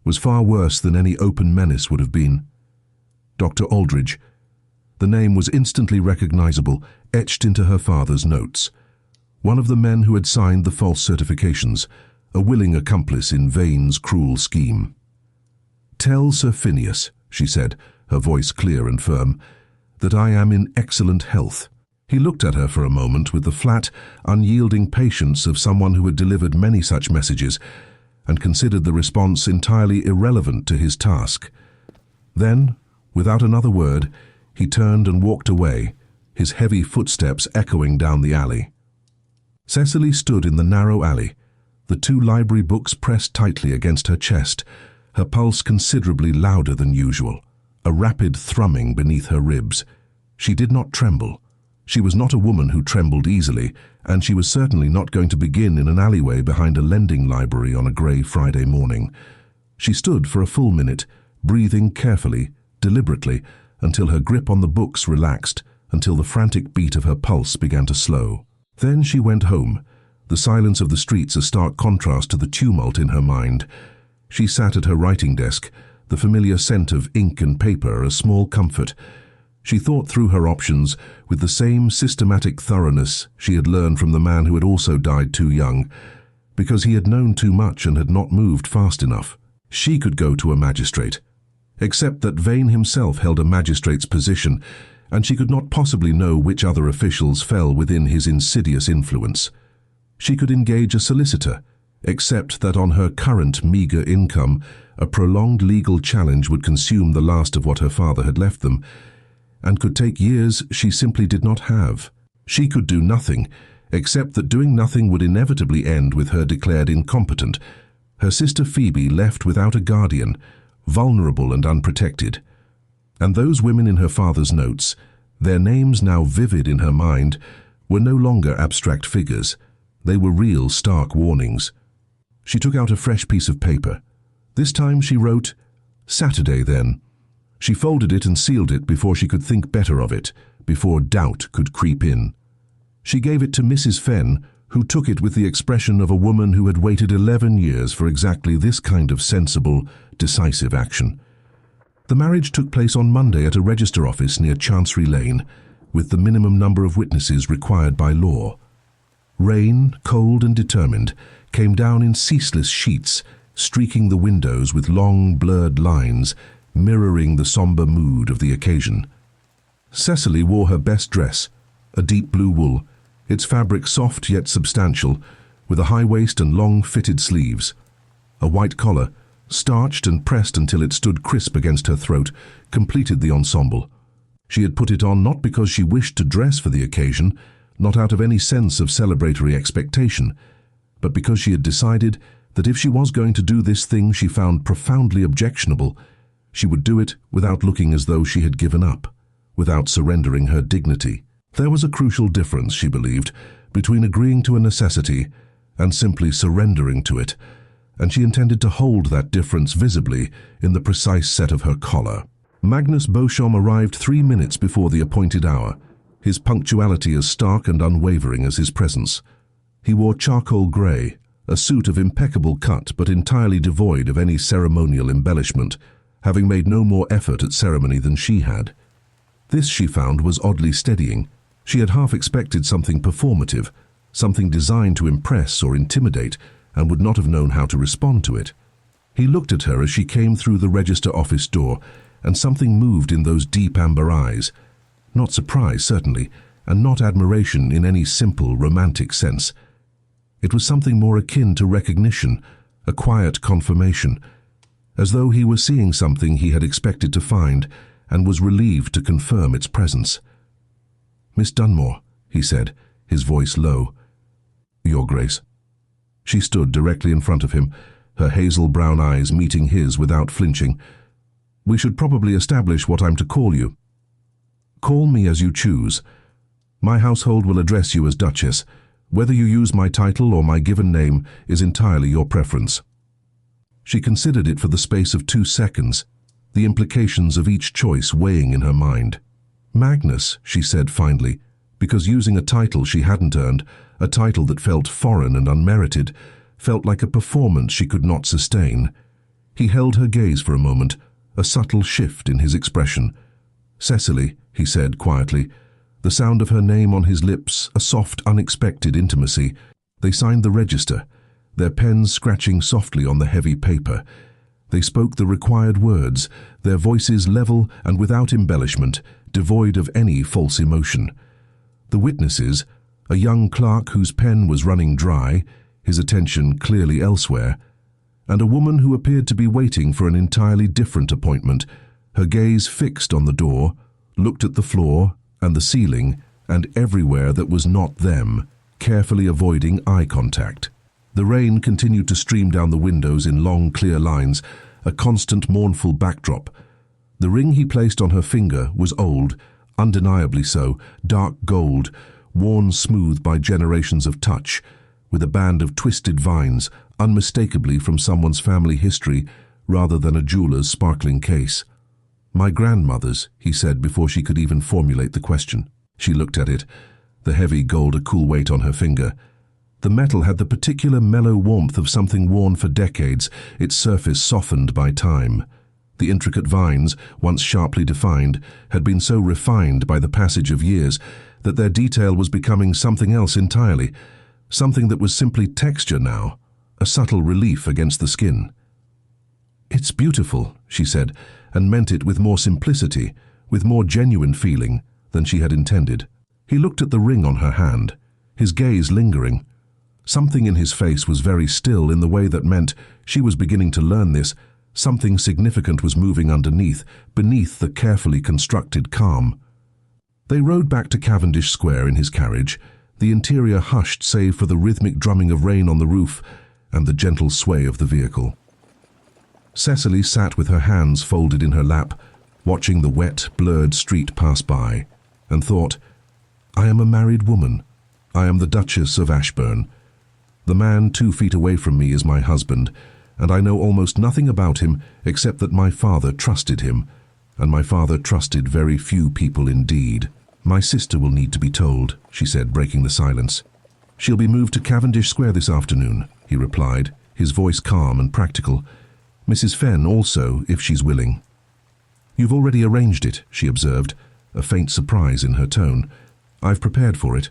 Speaker 1: was far worse than any open menace would have been. Dr. Aldridge. The name was instantly recognizable, etched into her father's notes. One of the men who had signed the false certifications, a willing accomplice in Vane's cruel scheme. "Tell Sir Phineas," she said, her voice clear and firm, "that I am in excellent health." He looked at her for a moment with the flat, unyielding patience of someone who had delivered many such messages, and considered the response entirely irrelevant to his task. Then, without another word, he turned and walked away, his heavy footsteps echoing down the alley. Cecily stood in the narrow alley, the 2 library books pressed tightly against her chest, her pulse considerably louder than usual, a rapid thrumming beneath her ribs. She did not tremble. She was not a woman who trembled easily, and she was certainly not going to begin in an alleyway behind a lending library on a grey Friday morning. She stood for a full minute, breathing carefully, deliberately, until her grip on the books relaxed, until the frantic beat of her pulse began to slow. Then she went home, the silence of the streets a stark contrast to the tumult in her mind. She sat at her writing desk, the familiar scent of ink and paper a small comfort. She thought through her options with the same systematic thoroughness she had learned from the man who had also died too young, because he had known too much and had not moved fast enough. She could go to a magistrate, except that Vane himself held a magistrate's position, and she could not possibly know which other officials fell within his insidious influence. She could engage a solicitor, except that on her current meagre income, a prolonged legal challenge would consume the last of what her father had left them, and could take years she simply did not have. She could do nothing, except that doing nothing would inevitably end with her declared incompetent, her sister Phoebe left without a guardian, vulnerable and unprotected. And those women in her father's notes, their names now vivid in her mind, were no longer abstract figures. They were real, stark warnings. She took out a fresh piece of paper. This time she wrote, "Saturday, then." She folded it and sealed it before she could think better of it, before doubt could creep in. She gave it to Mrs. Fenn, who took it with the expression of a woman who had waited 11 years for exactly this kind of sensible, decisive action. The marriage took place on Monday at a register office near Chancery Lane, with the minimum number of witnesses required by law. Rain, cold and determined, came down in ceaseless sheets, streaking the windows with long, blurred lines, mirroring the somber mood of the occasion. Cecily wore her best dress, a deep blue wool, its fabric soft yet substantial, with a high waist and long fitted sleeves. A white collar, starched and pressed until it stood crisp against her throat, completed the ensemble. She had put it on not because she wished to dress for the occasion, not out of any sense of celebratory expectation, but because she had decided that if she was going to do this thing she found profoundly objectionable, she would do it without looking as though she had given up, without surrendering her dignity. There was a crucial difference, she believed, between agreeing to a necessity and simply surrendering to it, and she intended to hold that difference visibly in the precise set of her collar. Magnus Beauchamp arrived 3 minutes before the appointed hour, his punctuality as stark and unwavering as his presence. He wore charcoal grey, a suit of impeccable cut but entirely devoid of any ceremonial embellishment, having made no more effort at ceremony than she had. This, she found, was oddly steadying. She had half expected something performative, something designed to impress or intimidate, and would not have known how to respond to it. He looked at her as she came through the register office door, and something moved in those deep amber eyes. Not surprise, certainly, and not admiration in any simple, romantic sense. It was something more akin to recognition, a quiet confirmation, as though he were seeing something he had expected to find and was relieved to confirm its presence. "Miss Dunmore," he said, his voice low. "Your Grace." She stood directly in front of him, her hazel brown eyes meeting his without flinching. "We should probably establish what I'm to call you." "Call me as you choose. My household will address you as Duchess. Whether you use my title or my given name is entirely your preference." She considered it for the space of 2 seconds, the implications of each choice weighing in her mind. "Magnus," she said finally, because using a title she hadn't earned, a title that felt foreign and unmerited, felt like a performance she could not sustain. He held her gaze for a moment, a subtle shift in his expression. "Cecily," he said quietly, the sound of her name on his lips, a soft, unexpected intimacy. They signed the register, their pens scratching softly on the heavy paper. They spoke the required words, their voices level and without embellishment, devoid of any false emotion. The witnesses, a young clerk whose pen was running dry, his attention clearly elsewhere, and a woman who appeared to be waiting for an entirely different appointment, her gaze fixed on the door, looked at the floor and the ceiling and everywhere that was not them, carefully avoiding eye contact. The rain continued to stream down the windows in long, clear lines, a constant mournful backdrop. The ring he placed on her finger was old, undeniably so, dark gold, worn smooth by generations of touch, with a band of twisted vines, unmistakably from someone's family history rather than a jeweller's sparkling case. "My grandmother's," he said before she could even formulate the question. She looked at it, the heavy gold a cool weight on her finger. The metal had the particular mellow warmth of something worn for decades, its surface softened by time. The intricate vines, once sharply defined, had been so refined by the passage of years that their detail was becoming something else entirely, something that was simply texture now, a subtle relief against the skin. "It's beautiful," she said, and meant it with more simplicity, with more genuine feeling than she had intended. He looked at the ring on her hand, his gaze lingering. Something in his face was very still in the way that meant she was beginning to learn this. Something significant was moving underneath, beneath the carefully constructed calm. They rode back to Cavendish Square in his carriage, the interior hushed save for the rhythmic drumming of rain on the roof and the gentle sway of the vehicle. Cecily sat with her hands folded in her lap, watching the wet, blurred street pass by, and thought, "I am a married woman. I am the Duchess of Ashburn. The man 2 feet away from me is my husband, and I know almost nothing about him except that my father trusted him, and my father trusted very few people indeed. My sister will need to be told," she said, breaking the silence. "She'll be moved to Cavendish Square this afternoon," he replied, his voice calm and practical. "Mrs. Fenn also, if she's willing." "You've already arranged it," she observed, a faint surprise in her tone. "I've prepared for it."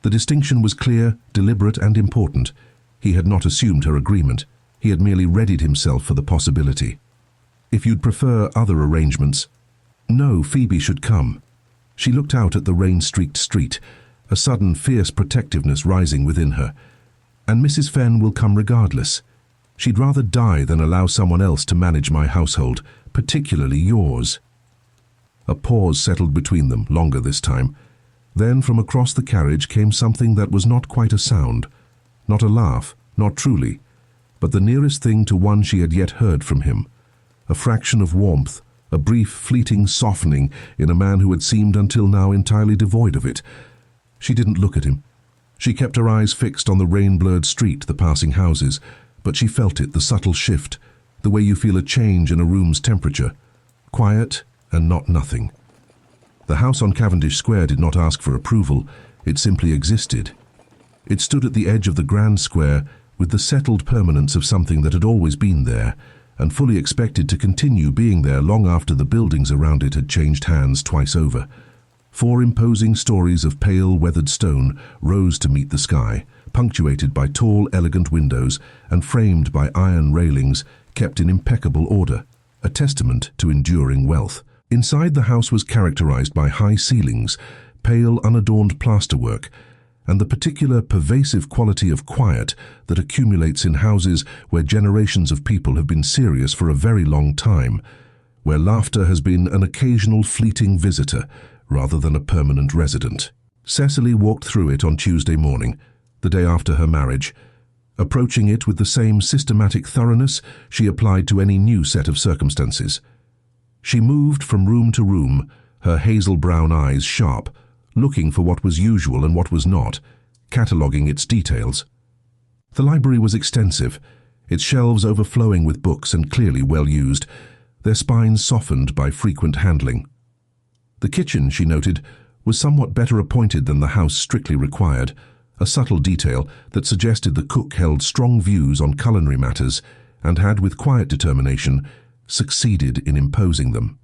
Speaker 1: The distinction was clear, deliberate and important. He had not assumed her agreement. He had merely readied himself for the possibility. "If you'd prefer other arrangements—" "No, Phoebe should come." She looked out at the rain-streaked street, a sudden fierce protectiveness rising within her. "And Mrs. Fenn will come regardless. She'd rather die than allow someone else to manage my household, particularly yours." A pause settled between them, longer this time. Then from across the carriage came something that was not quite a sound, not a laugh, not truly, but the nearest thing to one she had yet heard from him, a fraction of warmth, a brief, fleeting softening in a man who had seemed until now entirely devoid of it. She didn't look at him. She kept her eyes fixed on the rain-blurred street, the passing houses, but she felt it, the subtle shift, the way you feel a change in a room's temperature. Quiet and not nothing. The house on Cavendish Square did not ask for approval, it simply existed. It stood at the edge of the grand square, with the settled permanence of something that had always been there, and fully expected to continue being there long after the buildings around it had changed hands twice over. 4 imposing stories of pale, weathered stone rose to meet the sky, punctuated by tall, elegant windows and framed by iron railings kept in impeccable order, a testament to enduring wealth. Inside, the house was characterized by high ceilings, pale, unadorned plasterwork, and the particular pervasive quality of quiet that accumulates in houses where generations of people have been serious for a very long time, where laughter has been an occasional fleeting visitor rather than a permanent resident. Cecily walked through it on Tuesday morning, the day after her marriage, approaching it with the same systematic thoroughness she applied to any new set of circumstances. She moved from room to room, her hazel-brown eyes sharp, looking for what was usual and what was not, cataloguing its details. The library was extensive, its shelves overflowing with books and clearly well used, their spines softened by frequent handling. The kitchen, she noted, was somewhat better appointed than the house strictly required, a subtle detail that suggested the cook held strong views on culinary matters and had, with quiet determination, succeeded in imposing them.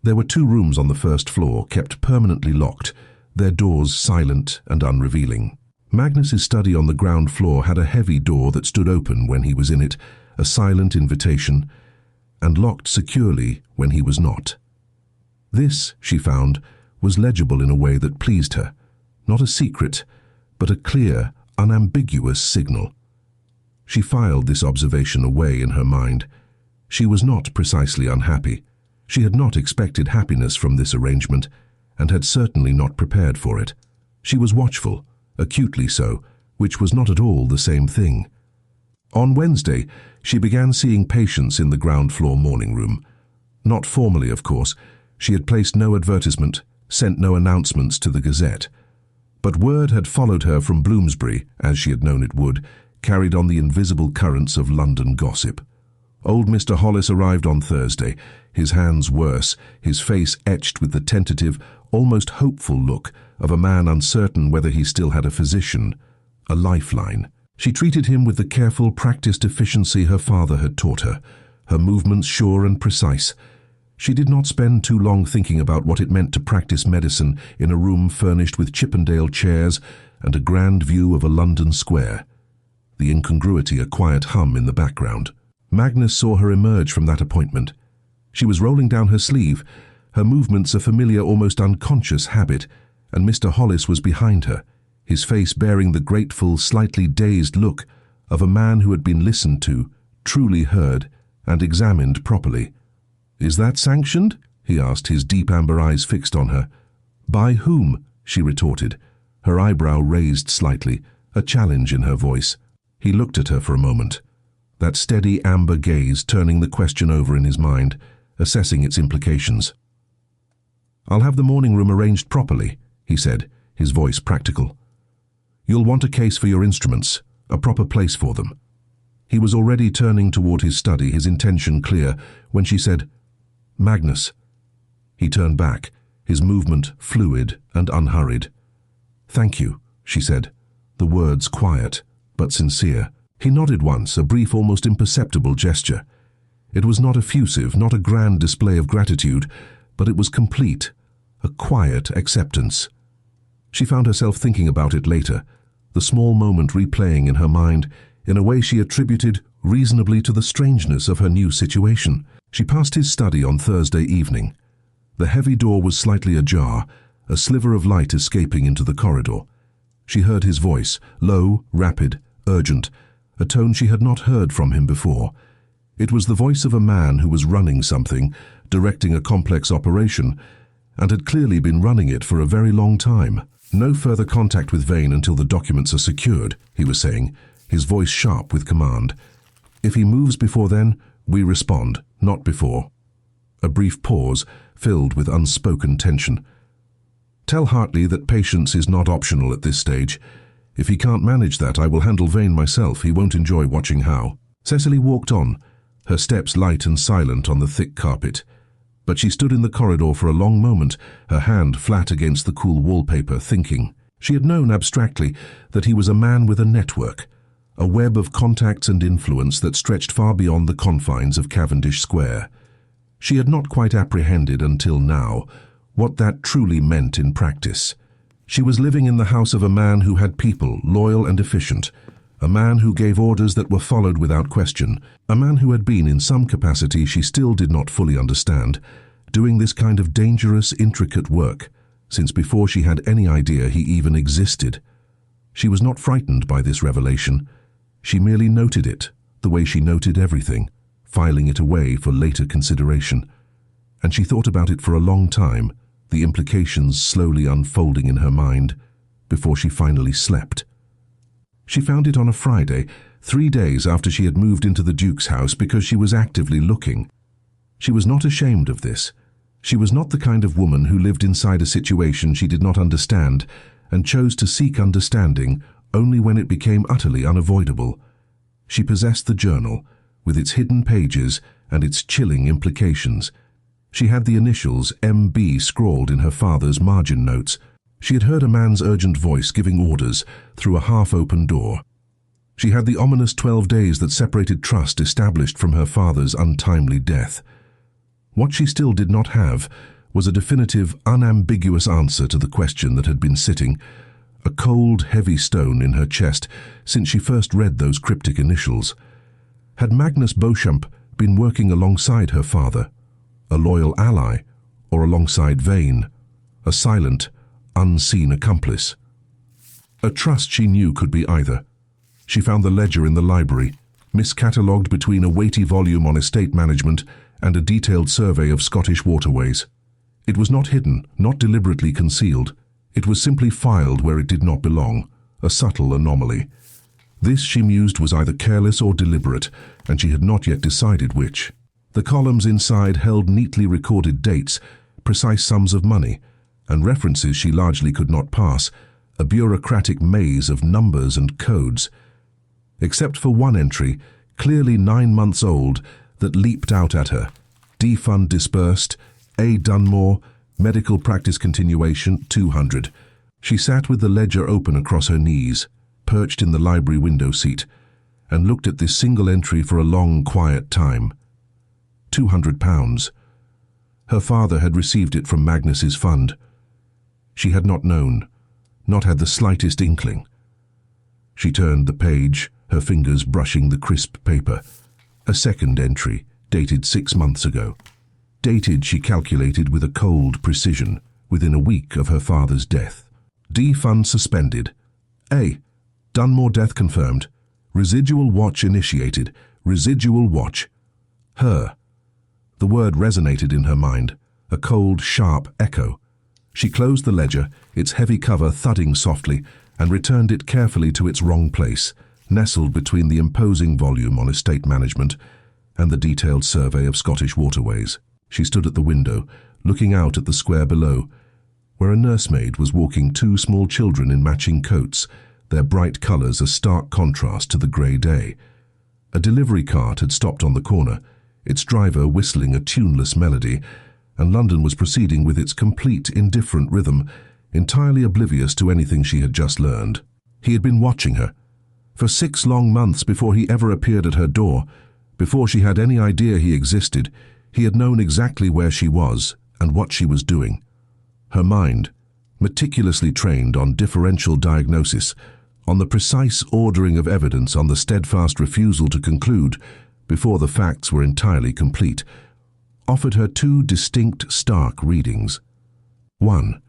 Speaker 1: There were 2 rooms on the first floor, kept permanently locked, their doors silent and unrevealing. Magnus's study on the ground floor had a heavy door that stood open when he was in it, a silent invitation, and locked securely when he was not. This, she found, was legible in a way that pleased her, not a secret, but a clear, unambiguous signal. She filed this observation away in her mind. She was not precisely unhappy. She had not expected happiness from this arrangement, and had certainly not prepared for it. She was watchful, acutely so, which was not at all the same thing. On Wednesday, she began seeing patients in the ground floor morning room. Not formally, of course. She had placed no advertisement, sent no announcements to the Gazette. But word had followed her from Bloomsbury, as she had known it would, carried on the invisible currents of London gossip. Old Mr. Hollis arrived on Thursday, his hands worse, his face etched with the tentative, almost hopeful look of a man uncertain whether he still had a physician, a lifeline. She treated him with the careful, practiced efficiency her father had taught her, her movements sure and precise. She did not spend too long thinking about what it meant to practice medicine in a room furnished with Chippendale chairs and a grand view of a London square. The incongruity a quiet hum in the background. Magnus saw her emerge from that appointment. She was rolling down her sleeve, her movements a familiar, almost unconscious habit, and Mr. Hollis was behind her, his face bearing the grateful, slightly dazed look of a man who had been listened to, truly heard, and examined properly. "Is that sanctioned?" he asked, his deep amber eyes fixed on her. "By whom?" she retorted, her eyebrow raised slightly, a challenge in her voice. He looked at her for a moment, that steady amber gaze turning the question over in his mind, assessing its implications. "I'll have the morning room arranged properly," he said, his voice practical. "You'll want a case for your instruments, a proper place for them." He was already turning toward his study, his intention clear, when she said, "Magnus." He turned back, his movement fluid and unhurried. "Thank you," she said, the words quiet but sincere. He nodded once, a brief, almost imperceptible gesture. It was not effusive, not a grand display of gratitude, but it was complete, a quiet acceptance. She found herself thinking about it later, the small moment replaying in her mind in a way she attributed reasonably to the strangeness of her new situation. She passed his study on Thursday evening. The heavy door was slightly ajar, a sliver of light escaping into the corridor. She heard his voice, low, rapid, urgent, a tone she had not heard from him before. It was the voice of a man who was running something, directing a complex operation, and had clearly been running it for a very long time. "No further contact with Vane until the documents are secured," he was saying, his voice sharp with command. "If he moves before then, we respond, not before." A brief pause, filled with unspoken tension. "Tell Hartley that patience is not optional at this stage. If he can't manage that, I will handle Vane myself. He won't enjoy watching how." Cecily walked on, her steps light and silent on the thick carpet. But she stood in the corridor for a long moment, her hand flat against the cool wallpaper, thinking. She had known abstractly that he was a man with a network, a web of contacts and influence that stretched far beyond the confines of Cavendish Square. She had not quite apprehended until now what that truly meant in practice. She was living in the house of a man who had people, loyal and efficient, a man who gave orders that were followed without question, a man who had been, in some capacity she still did not fully understand, doing this kind of dangerous, intricate work, since before she had any idea he even existed. She was not frightened by this revelation. She merely noted it, the way she noted everything, filing it away for later consideration. And she thought about it for a long time, the implications slowly unfolding in her mind, before she finally slept. She found it on a Friday, 3 days after she had moved into the Duke's house, because she was actively looking. She was not ashamed of this. She was not the kind of woman who lived inside a situation she did not understand and chose to seek understanding only when it became utterly unavoidable. She possessed the journal, with its hidden pages and its chilling implications. She had the initials M.B. scrawled in her father's margin notes. She had heard a man's urgent voice giving orders through a half-open door. She had the ominous 12 days that separated trust established from her father's untimely death. What she still did not have was a definitive, unambiguous answer to the question that had been sitting, a cold, heavy stone in her chest since she first read those cryptic initials. Had Magnus Beauchamp been working alongside her father, a loyal ally, or alongside Vane, a silent, unseen accomplice? A trust she knew could be either. She found the ledger in the library, miscatalogued between a weighty volume on estate management and a detailed survey of Scottish waterways. It was not hidden, not deliberately concealed. It was simply filed where it did not belong, a subtle anomaly. This, she mused, was either careless or deliberate, and she had not yet decided which. The columns inside held neatly recorded dates, precise sums of money, and references she largely could not pass, a bureaucratic maze of numbers and codes. Except for one entry, clearly 9 months old, that leaped out at her. Defund disbursed, A. Dunmore, medical practice continuation, 200. She sat with the ledger open across her knees, perched in the library window seat, and looked at this single entry for a long, quiet time. £200. Her father had received it from Magnus's fund. She had not known, not had the slightest inkling. She turned the page, her fingers brushing the crisp paper. A second entry, dated 6 months ago. Dated, she calculated with a cold precision, within a week of her father's death. D fund suspended. A. Dunmore death confirmed. Residual watch initiated. Residual watch. Her. The word resonated in her mind, a cold, sharp echo. She closed the ledger, its heavy cover thudding softly, and returned it carefully to its wrong place, nestled between the imposing volume on estate management and the detailed survey of Scottish waterways. She stood at the window, looking out at the square below, where a nursemaid was walking 2 small children in matching coats, their bright colours a stark contrast to the grey day. A delivery cart had stopped on the corner, its driver whistling a tuneless melody, and London was proceeding with its complete, indifferent rhythm, entirely oblivious to anything she had just learned. He had been watching her. For 6 long months before he ever appeared at her door, before she had any idea he existed, he had known exactly where she was and what she was doing. Her mind, meticulously trained on differential diagnosis, on the precise ordering of evidence, on the steadfast refusal to conclude before the facts were entirely complete, offered her 2 distinct, stark readings. 1.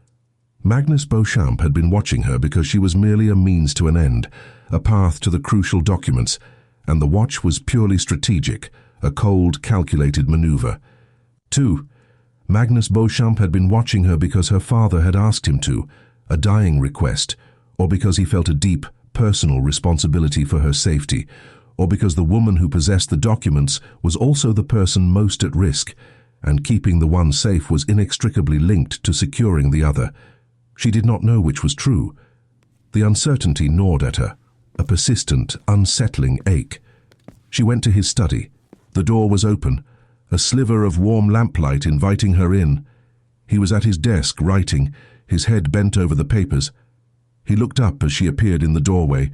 Speaker 1: Magnus Beauchamp had been watching her because she was merely a means to an end, a path to the crucial documents, and the watch was purely strategic, a cold, calculated maneuver. 2. Magnus Beauchamp had been watching her because her father had asked him to, a dying request, or because he felt a deep, personal responsibility for her safety, or because the woman who possessed the documents was also the person most at risk, and keeping the one safe was inextricably linked to securing the other. She did not know which was true. The uncertainty gnawed at her, a persistent, unsettling ache. She went to his study. The door was open, a sliver of warm lamplight inviting her in. He was at his desk writing, his head bent over the papers. He looked up as she appeared in the doorway,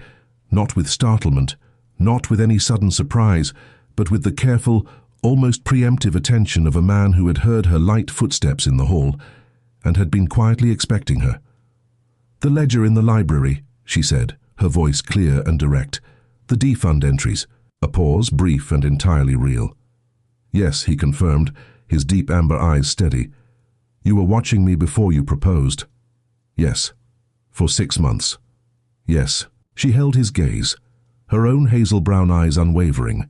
Speaker 1: not with startlement, not with any sudden surprise, but with the careful, almost preemptive attention of a man who had heard her light footsteps in the hall and had been quietly expecting her. "The ledger in the library," she said, her voice clear and direct. "The defund entries." A pause, brief and entirely real. "Yes," he confirmed, his deep amber eyes steady. "You were watching me before you proposed." "Yes." "For 6 months." "Yes." She held his gaze, her own hazel brown eyes unwavering.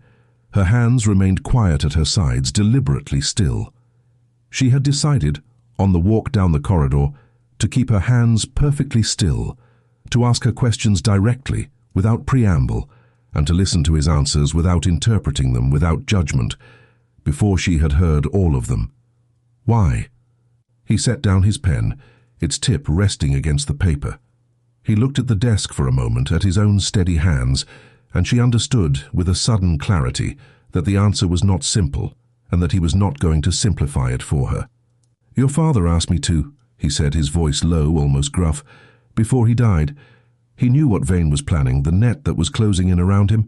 Speaker 1: Her hands remained quiet at her sides, deliberately still. She had decided, on the walk down the corridor, to keep her hands perfectly still, to ask her questions directly, without preamble, and to listen to his answers without interpreting them, without judgment, before she had heard all of them. Why? He set down his pen, its tip resting against the paper. He looked at the desk for a moment, at his own steady hands, and she understood, with a sudden clarity, that the answer was not simple, and that he was not going to simplify it for her. "Your father asked me to," he said, his voice low, almost gruff, "before he died. He knew what Vane was planning, the net that was closing in around him.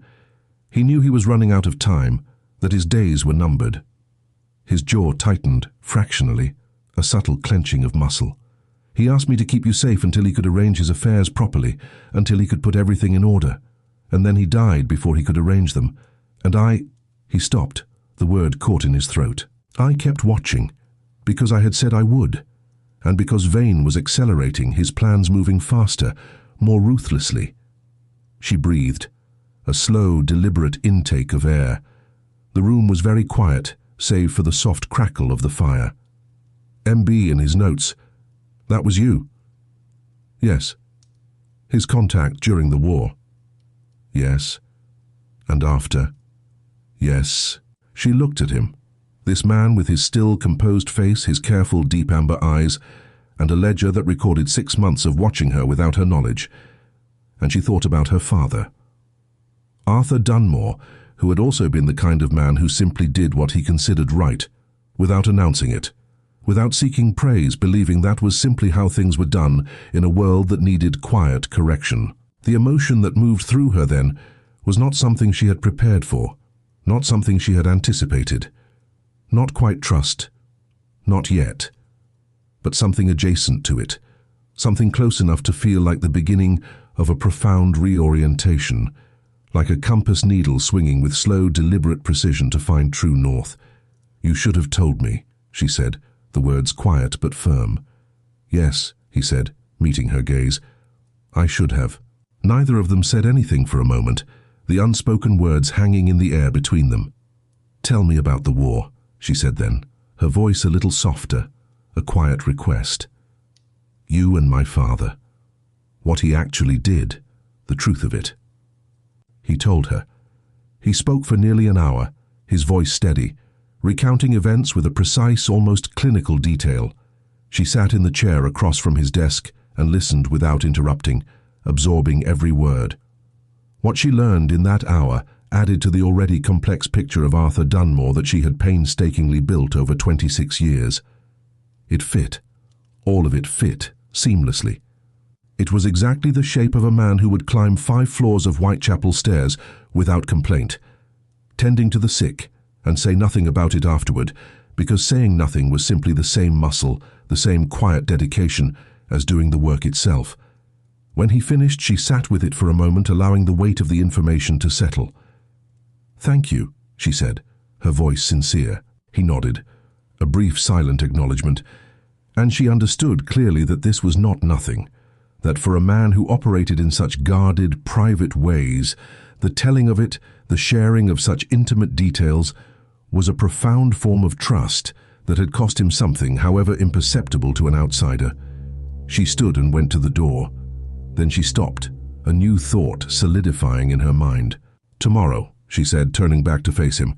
Speaker 1: He knew he was running out of time, that his days were numbered." His jaw tightened, fractionally, a subtle clenching of muscle. "He asked me to keep you safe until he could arrange his affairs properly, until he could put everything in order. And then he died before he could arrange them. And I—" He stopped, the word caught in his throat. "I kept watching, because I had said I would, and because Vane was accelerating, his plans moving faster, more ruthlessly." She breathed, a slow, deliberate intake of air. The room was very quiet, save for the soft crackle of the fire. "MB in his notes. That was you?" "Yes." "His contact during the war?" "Yes." "And after?" "Yes." She looked at him. This man with his still, composed face, his careful, deep amber eyes, and a ledger that recorded 6 months of watching her without her knowledge. And she thought about her father. Arthur Dunmore, who had also been the kind of man who simply did what he considered right, without announcing it, without seeking praise, believing that was simply how things were done in a world that needed quiet correction. The emotion that moved through her then was not something she had prepared for, not something she had anticipated. Not quite trust, not yet, but something adjacent to it, something close enough to feel like the beginning of a profound reorientation, like a compass needle swinging with slow, deliberate precision to find true north. "You should have told me," she said, the words quiet but firm. "Yes," he said, meeting her gaze. "I should have." Neither of them said anything for a moment, the unspoken words hanging in the air between them. "Tell me about the war," she said then, her voice a little softer, a quiet request. "You and my father. What he actually did, the truth of it." He told her. He spoke for nearly an hour, his voice steady, recounting events with a precise, almost clinical detail. She sat in the chair across from his desk and listened without interrupting, absorbing every word. What she learned in that hour added to the already complex picture of Arthur Dunmore that she had painstakingly built over 26 years. It fit. All of it fit, seamlessly. It was exactly the shape of a man who would climb 5 floors of Whitechapel stairs without complaint, tending to the sick, and say nothing about it afterward, because saying nothing was simply the same muscle, the same quiet dedication, as doing the work itself. When he finished, she sat with it for a moment, allowing the weight of the information to settle. "Thank you," she said, her voice sincere. He nodded, a brief silent acknowledgement, and she understood clearly that this was not nothing, that for a man who operated in such guarded, private ways, the telling of it, the sharing of such intimate details, was a profound form of trust that had cost him something, however imperceptible to an outsider. She stood and went to the door. Then she stopped, a new thought solidifying in her mind. "Tomorrow," she said, turning back to face him.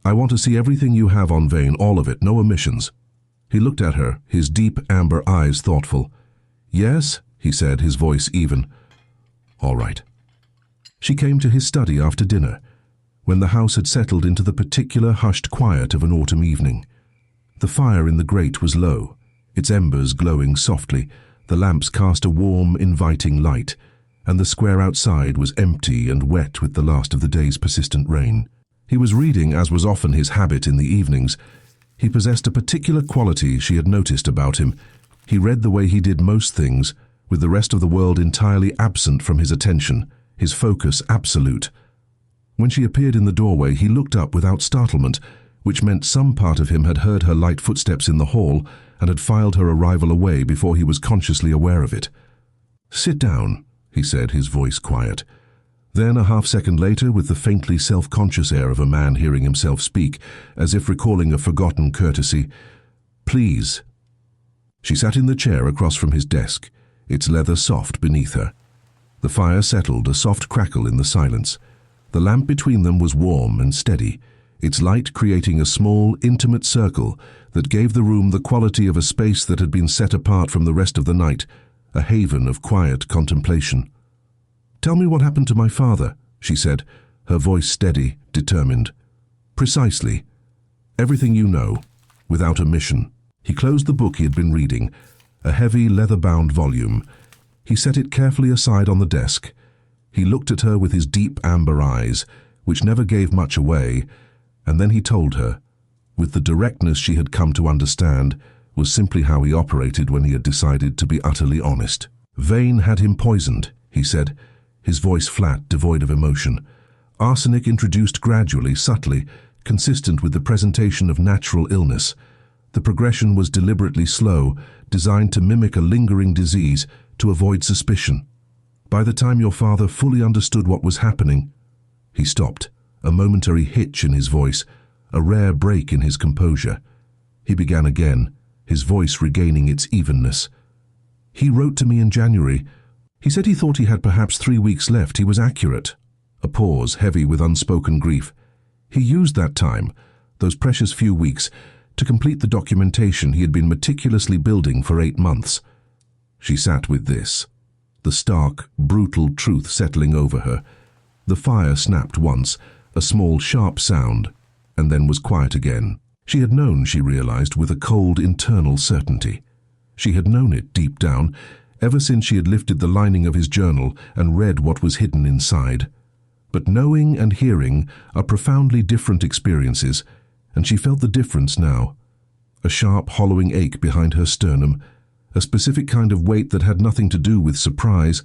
Speaker 1: "I want to see everything you have on Vane, all of it, no omissions." He looked at her, his deep amber eyes thoughtful. "Yes," he said, his voice even. "All right." She came to his study after dinner, when the house had settled into the particular hushed quiet of an autumn evening. The fire in the grate was low, its embers glowing softly. The lamps cast a warm, inviting light, and the square outside was empty and wet with the last of the day's persistent rain. He was reading, as was often his habit in the evenings. He possessed a particular quality she had noticed about him. He read the way he did most things, with the rest of the world entirely absent from his attention, his focus absolute. When she appeared in the doorway, he looked up without startlement, which meant some part of him had heard her light footsteps in the hall and had filed her arrival away before he was consciously aware of it. "Sit down," he said, his voice quiet. Then, a half-second later, with the faintly self-conscious air of a man hearing himself speak, as if recalling a forgotten courtesy, "Please." She sat in the chair across from his desk, its leather soft beneath her. The fire settled, a soft crackle in the silence. The lamp between them was warm and steady, its light creating a small, intimate circle that gave the room the quality of a space that had been set apart from the rest of the night, a haven of quiet contemplation. "Tell me what happened to my father," she said, her voice steady, determined. "Precisely. Everything you know, without omission." He closed the book he had been reading, a heavy, leather-bound volume. He set it carefully aside on the desk. He looked at her with his deep amber eyes, which never gave much away, and then he told her, with the directness she had come to understand, was simply how he operated when he had decided to be utterly honest. "Vane had him poisoned," he said, his voice flat, devoid of emotion. "Arsenic introduced gradually, subtly, consistent with the presentation of natural illness. The progression was deliberately slow, designed to mimic a lingering disease, to avoid suspicion. By the time your father fully understood what was happening—" He stopped, a momentary hitch in his voice, a rare break in his composure. He began again, his voice regaining its evenness. "He wrote to me in January. He said he thought he had perhaps 3 weeks left. He was accurate." A pause, heavy with unspoken grief. "He used that time, those precious few weeks, to complete the documentation he had been meticulously building for 8 months. She sat with this, the stark, brutal truth settling over her. The fire snapped once, a small, sharp sound, and then was quiet again. She had known, she realized, with a cold, internal certainty. She had known it deep down, ever since she had lifted the lining of his journal and read what was hidden inside. But knowing and hearing are profoundly different experiences, and she felt the difference now. A sharp, hollowing ache behind her sternum, a specific kind of weight that had nothing to do with surprise,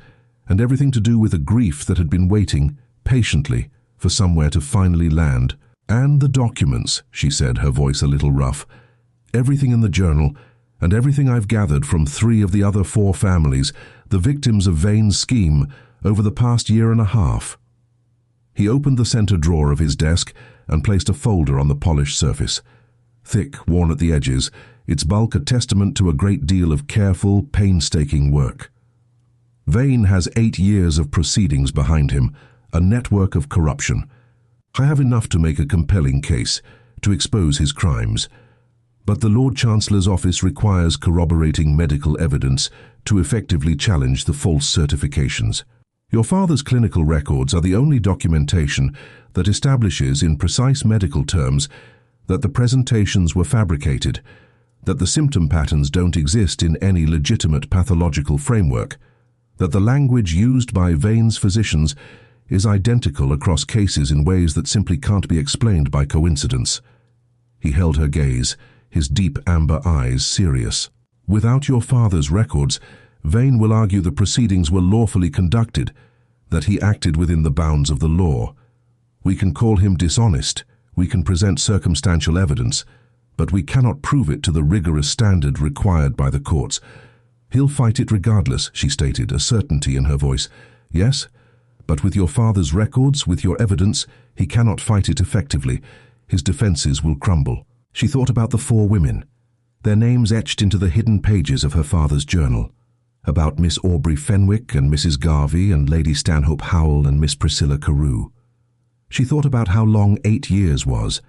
Speaker 1: and everything to do with a grief that had been waiting, patiently, for somewhere to finally land. "And the documents," she said, her voice a little rough. "Everything in the journal, and everything I've gathered from 3 of the other 4 families, the victims of Vane's scheme, over the past 1.5 years. He opened the center drawer of his desk and placed a folder on the polished surface. Thick, worn at the edges, its bulk a testament to a great deal of careful, painstaking work. "Vane has 8 years of proceedings behind him, a network of corruption. I have enough to make a compelling case, to expose his crimes. But the Lord Chancellor's office requires corroborating medical evidence to effectively challenge the false certifications. Your father's clinical records are the only documentation that establishes in precise medical terms that the presentations were fabricated, that the symptom patterns don't exist in any legitimate pathological framework, that the language used by Vane's physicians is identical across cases in ways that simply can't be explained by coincidence." He held her gaze, his deep amber eyes serious. "Without your father's records, Vane will argue the proceedings were lawfully conducted, that he acted within the bounds of the law. We can call him dishonest, we can present circumstantial evidence, but we cannot prove it to the rigorous standard required by the courts. He'll fight it regardless," she stated, a certainty in her voice. "Yes, but with your father's records, with your evidence, he cannot fight it effectively. His defenses will crumble." She thought about the 4 women, their names etched into the hidden pages of her father's journal, about Miss Aubrey Fenwick and Mrs. Garvey and Lady Stanhope Howell and Miss Priscilla Carew. She thought about how long 8 years was,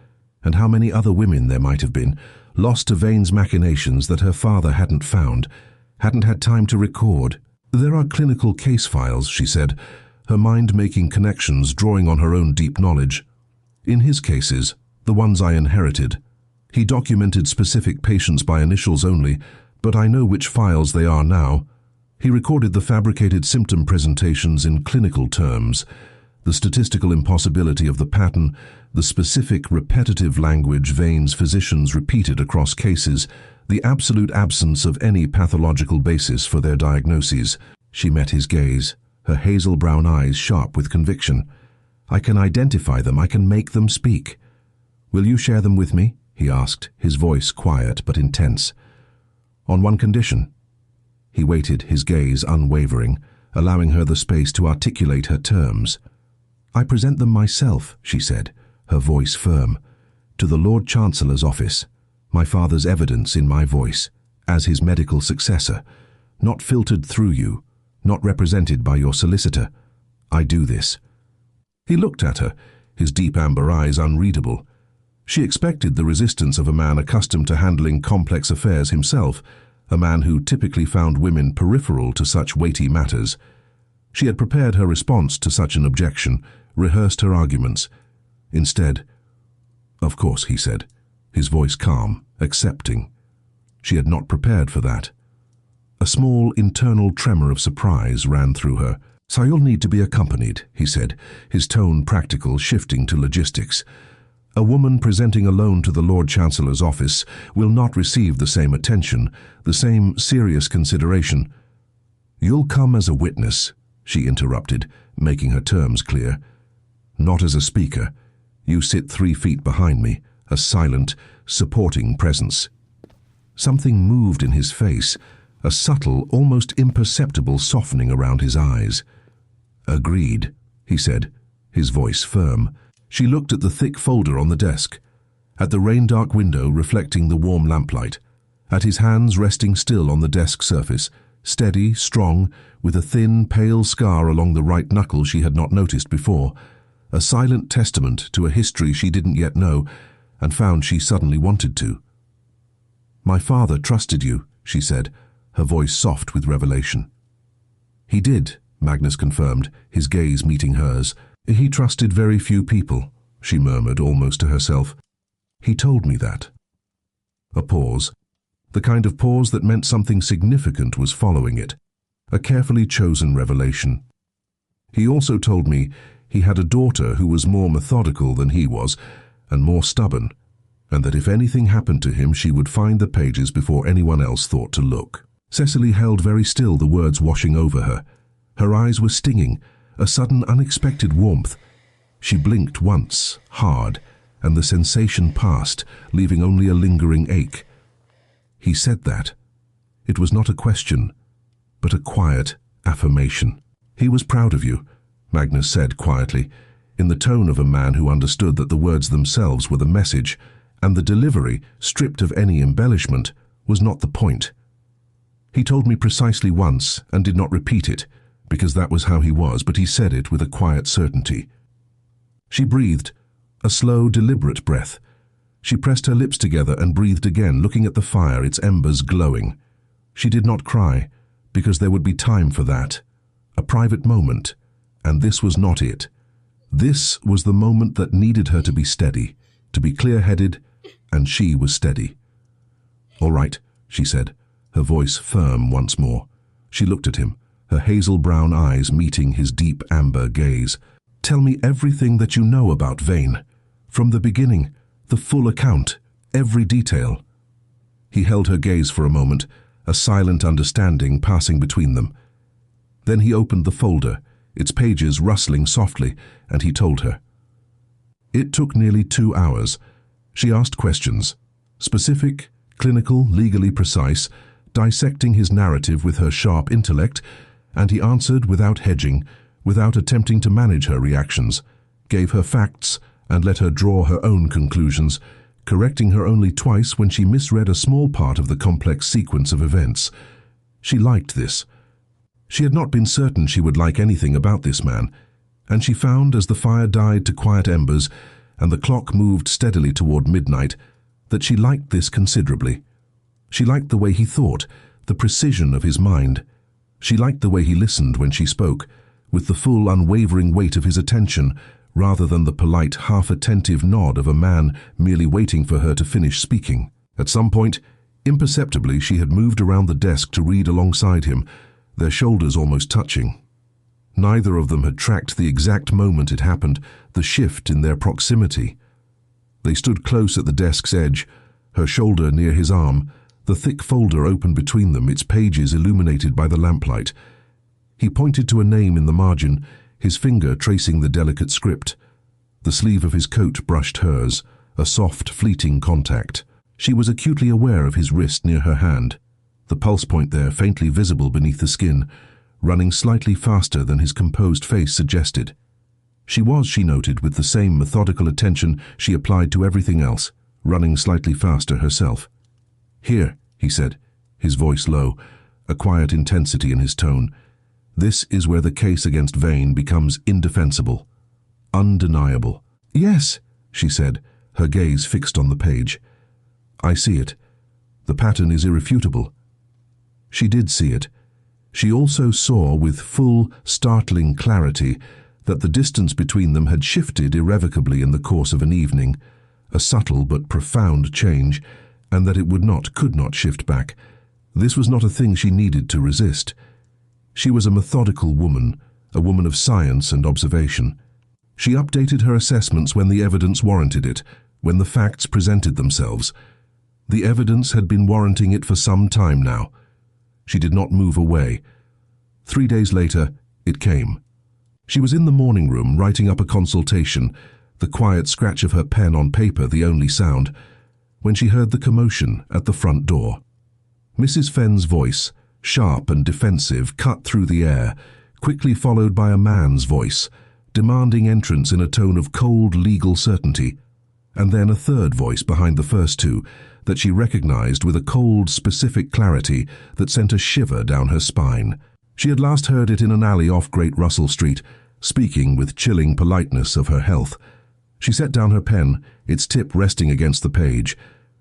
Speaker 1: and how many other women there might have been, lost to Vane's machinations that her father hadn't found, hadn't had time to record. "There are clinical case files," she said, her mind making connections, drawing on her own deep knowledge. "In his cases, the ones I inherited, he documented specific patients by initials only, but I know which files they are now. He recorded the fabricated symptom presentations in clinical terms, the statistical impossibility of the pattern, the specific repetitive language Vane's physicians repeated across cases, the absolute absence of any pathological basis for their diagnoses. She met his gaze, her hazel brown eyes sharp with conviction. "I can identify them, I can make them speak." "Will you share them with me?" he asked, his voice quiet but intense. "On one condition." He waited, his gaze unwavering, allowing her the space to articulate her terms. "I present them myself," she said, her voice firm, "to the Lord Chancellor's office, my father's evidence in my voice, as his medical successor, not filtered through you, not represented by your solicitor. I do this." He looked at her, his deep amber eyes unreadable. She expected the resistance of a man accustomed to handling complex affairs himself, a man who typically found women peripheral to such weighty matters. She had prepared her response to such an objection, rehearsed her arguments. Instead, "Of course," he said, his voice calm, accepting. She had not prepared for that. A small internal tremor of surprise ran through her. "So you'll need to be accompanied," he said, his tone practical, shifting to logistics. "A woman presenting alone to the Lord Chancellor's office will not receive the same attention, the same serious consideration." "You'll come as a witness," she interrupted, making her terms clear. "Not as a speaker. You sit 3 feet behind me, a silent, supporting presence." Something moved in his face, a subtle, almost imperceptible softening around his eyes. "Agreed," he said, his voice firm. She looked at the thick folder on the desk, at the rain-dark window reflecting the warm lamplight, at his hands resting still on the desk surface, steady, strong, with a thin, pale scar along the right knuckle she had not noticed before, a silent testament to a history she didn't yet know, and found she suddenly wanted to. "My father trusted you," she said, her voice soft with revelation. "He did," Magnus confirmed, his gaze meeting hers. "He trusted very few people," she murmured almost to herself. "He told me that." A pause. The kind of pause that meant something significant was following it. A carefully chosen revelation. "He also told me he had a daughter who was more methodical than he was, and more stubborn, and that if anything happened to him she would find the pages before anyone else thought to look." Cecily held very still, the words washing over her. Her eyes were stinging, a sudden unexpected warmth. She blinked once, hard, and the sensation passed, leaving only a lingering ache. He said that. It was not a question, but a quiet affirmation. "He was proud of you," Magnus said quietly, in the tone of a man who understood that the words themselves were the message, and the delivery, stripped of any embellishment, was not the point. "He told me precisely once, and did not repeat it, because that was how he was, but he said it with a quiet certainty." She breathed, a slow, deliberate breath. She pressed her lips together and breathed again, looking at the fire, its embers glowing. She did not cry, because there would be time for that. A private moment, and this was not it. This was the moment that needed her to be steady, to be clear-headed, and she was steady. "All right," she said, her voice firm once more. She looked at him, her hazel brown eyes meeting his deep amber gaze. "Tell me everything that you know about Vane. From the beginning, the full account, every detail." He held her gaze for a moment, a silent understanding passing between them. Then he opened the folder, its pages rustling softly, and he told her. It took nearly 2 hours. She asked questions, specific, clinical, legally precise, dissecting his narrative with her sharp intellect, and he answered without hedging, without attempting to manage her reactions, gave her facts, and let her draw her own conclusions, correcting her only twice when she misread a small part of the complex sequence of events. She liked this. She had not been certain she would like anything about this man, and she found, as the fire died to quiet embers and the clock moved steadily toward midnight, that she liked this considerably. She liked the way he thought, the precision of his mind. She liked the way he listened when she spoke, with the full, unwavering weight of his attention, rather than the polite, half-attentive nod of a man merely waiting for her to finish speaking. At some point, imperceptibly, she had moved around the desk to read alongside him, their shoulders almost touching. Neither of them had tracked the exact moment it happened, the shift in their proximity. They stood close at the desk's edge, her shoulder near his arm, the thick folder open between them, its pages illuminated by the lamplight. He pointed to a name in the margin, his finger tracing the delicate script. The sleeve of his coat brushed hers, a soft, fleeting contact. She was acutely aware of his wrist near her hand, the pulse point there faintly visible beneath the skin, running slightly faster than his composed face suggested. She was, she noted, with the same methodical attention she applied to everything else, running slightly faster herself. "Here," he said, his voice low, a quiet intensity in his tone. "This is where the case against Vane becomes indefensible, undeniable." "Yes," she said, her gaze fixed on the page. "I see it. The pattern is irrefutable." She did see it. She also saw with full, startling clarity that the distance between them had shifted irrevocably in the course of an evening, a subtle but profound change, and that it could not shift back. This was not a thing she needed to resist. She was a methodical woman, a woman of science and observation. She updated her assessments when the evidence warranted it, when the facts presented themselves. The evidence had been warranting it for some time now. She did not move away. 3 days later, it came. She was in the morning room writing up a consultation, the quiet scratch of her pen on paper the only sound, when she heard the commotion at the front door. Mrs. Fenn's voice, sharp and defensive, cut through the air, quickly followed by a man's voice, demanding entrance in a tone of cold legal certainty, and then a third voice behind the first two that she recognized with a cold, specific clarity that sent a shiver down her spine. She had last heard it in an alley off Great Russell Street, speaking with chilling politeness of her health. She set down her pen, its tip resting against the page.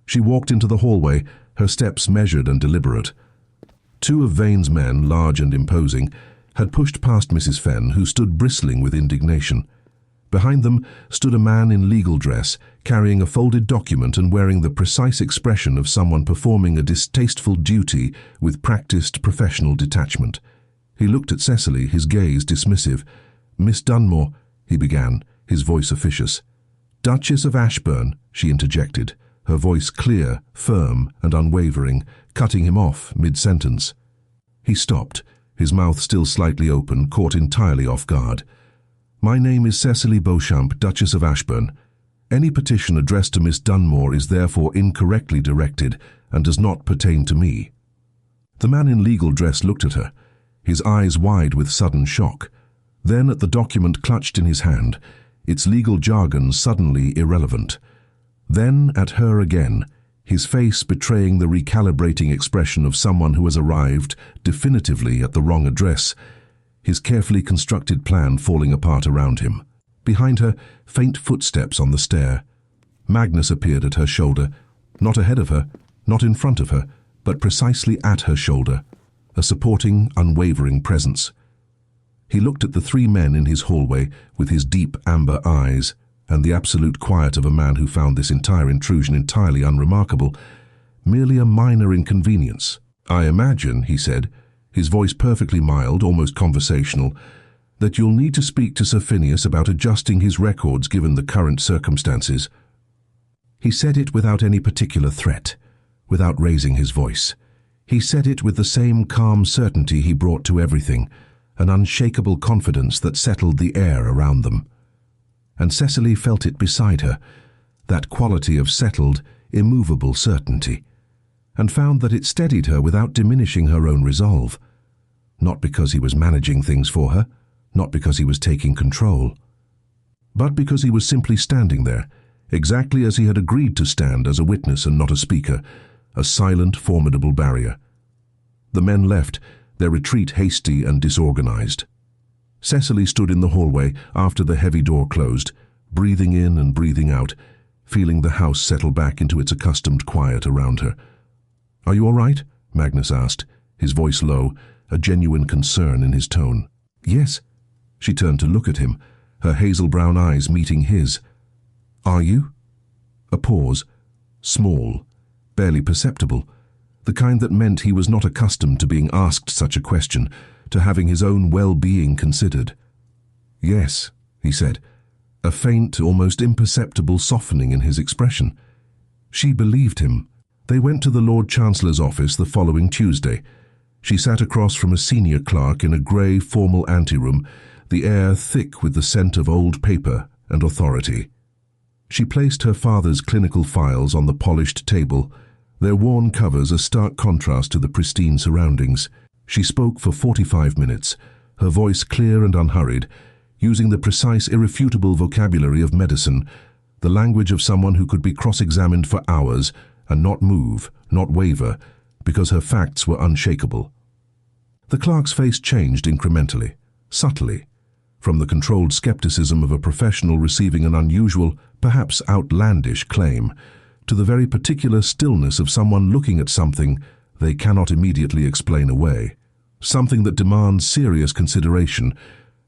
Speaker 1: She walked into the hallway, her steps measured and deliberate. 2 of Vane's men, large and imposing, had pushed past Mrs. Fenn, who stood bristling with indignation. Behind them stood a man in legal dress, carrying a folded document and wearing the precise expression of someone performing a distasteful duty with practiced professional detachment. He looked at Cecily, his gaze dismissive. "Miss Dunmore," he began, his voice officious. "Duchess of Ashburn," she interjected, her voice clear, firm, and unwavering, cutting him off mid-sentence. He stopped, his mouth still slightly open, caught entirely off guard. "My name is Cecily Beauchamp, Duchess of Ashburn. Any petition addressed to Miss Dunmore is therefore incorrectly directed and does not pertain to me." The man in legal dress looked at her, his eyes wide with sudden shock, then at the document clutched in his hand, its legal jargon suddenly irrelevant. Then at her again, his face betraying the recalibrating expression of someone who has arrived definitively at the wrong address, his carefully constructed plan falling apart around him. Behind her, faint footsteps on the stair. Magnus appeared at her shoulder, not ahead of her, not in front of her, but precisely at her shoulder, a supporting, unwavering presence. He looked at the 3 men in his hallway with his deep amber eyes, and the absolute quiet of a man who found this entire intrusion entirely unremarkable, merely a minor inconvenience. "I imagine," he said, his voice perfectly mild, almost conversational, "that you'll need to speak to Sir Phineas about adjusting his records given the current circumstances." He said it without any particular threat, without raising his voice. He said it with the same calm certainty he brought to everything, an unshakable confidence that settled the air around them. And Cecily felt it beside her, that quality of settled, immovable certainty, and found that it steadied her without diminishing her own resolve. Not because he was managing things for her, not because he was taking control, but because he was simply standing there, exactly as he had agreed to stand as a witness and not a speaker, a silent, formidable barrier. The men left, their retreat hasty and disorganized. Cecily stood in the hallway after the heavy door closed, breathing in and breathing out, feeling the house settle back into its accustomed quiet around her. "Are you all right?" Magnus asked, his voice low, a genuine concern in his tone. "Yes." She turned to look at him, her hazel-brown eyes meeting his. "Are you?" A pause, small, barely perceptible, the kind that meant he was not accustomed to being asked such a question, to having his own well-being considered. "Yes," he said, a faint, almost imperceptible softening in his expression. She believed him. They went to the Lord Chancellor's office the following Tuesday. She sat across from a senior clerk in a grey, formal anteroom, the air thick with the scent of old paper and authority. She placed her father's clinical files on the polished table, their worn covers a stark contrast to the pristine surroundings. She spoke for 45 minutes, her voice clear and unhurried, using the precise, irrefutable vocabulary of medicine, the language of someone who could be cross-examined for hours and not move, not waver, because her facts were unshakable. The clerk's face changed incrementally, subtly, from the controlled skepticism of a professional receiving an unusual, perhaps outlandish claim, to the very particular stillness of someone looking at something they cannot immediately explain away, something that demands serious consideration.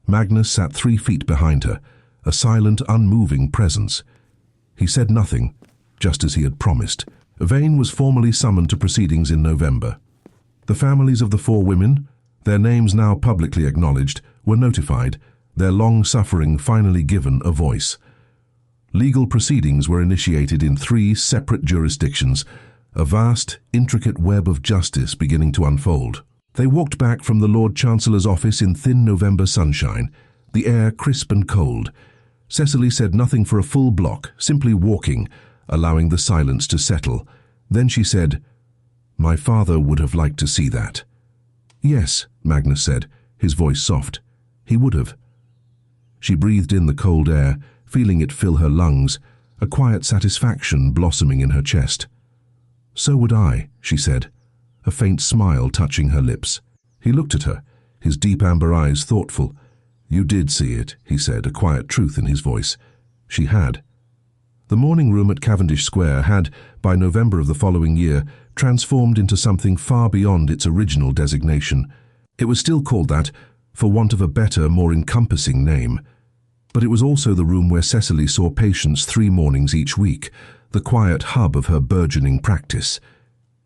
Speaker 1: Magnus sat 3 feet behind her, a silent, unmoving presence. He said nothing, just as he had promised. Vane was formally summoned to proceedings in November. The families of the 4 women, their names now publicly acknowledged, were notified, their long-suffering finally given a voice. Legal proceedings were initiated in 3 separate jurisdictions, a vast, intricate web of justice beginning to unfold. They walked back from the Lord Chancellor's office in thin November sunshine, the air crisp and cold. Cecily said nothing for a full block, simply walking, allowing the silence to settle. Then she said, "My father would have liked to see that." "Yes," Magnus said, his voice soft. "He would have." She breathed in the cold air, feeling it fill her lungs, a quiet satisfaction blossoming in her chest. "So would I," she said, a faint smile touching her lips. He looked at her, his deep amber eyes thoughtful. "You did see it," he said, a quiet truth in his voice. She had. The morning room at Cavendish Square had, by November of the following year, transformed into something far beyond its original designation. It was still called that, for want of a better, more encompassing name. But it was also the room where Cecily saw patients 3 mornings each week, the quiet hub of her burgeoning practice.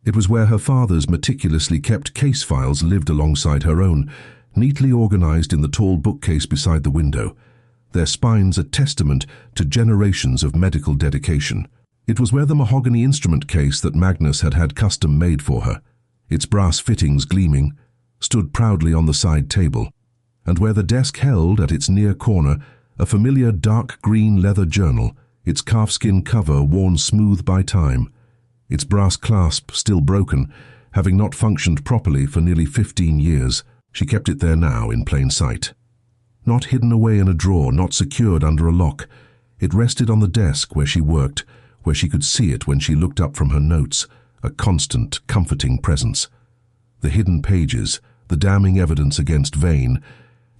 Speaker 1: It was where her father's meticulously kept case files lived alongside her own, neatly organized in the tall bookcase beside the window, their spines a testament to generations of medical dedication. It was where the mahogany instrument case that Magnus had had custom made for her, its brass fittings gleaming, stood proudly on the side table, and where the desk held, at its near corner, a familiar dark green leather journal, its calfskin cover worn smooth by time, its brass clasp still broken, having not functioned properly for nearly 15 years. She kept it there now in plain sight. Not hidden away in a drawer, not secured under a lock. It rested on the desk where she worked, where she could see it when she looked up from her notes, a constant, comforting presence. The hidden pages, the damning evidence against Vane,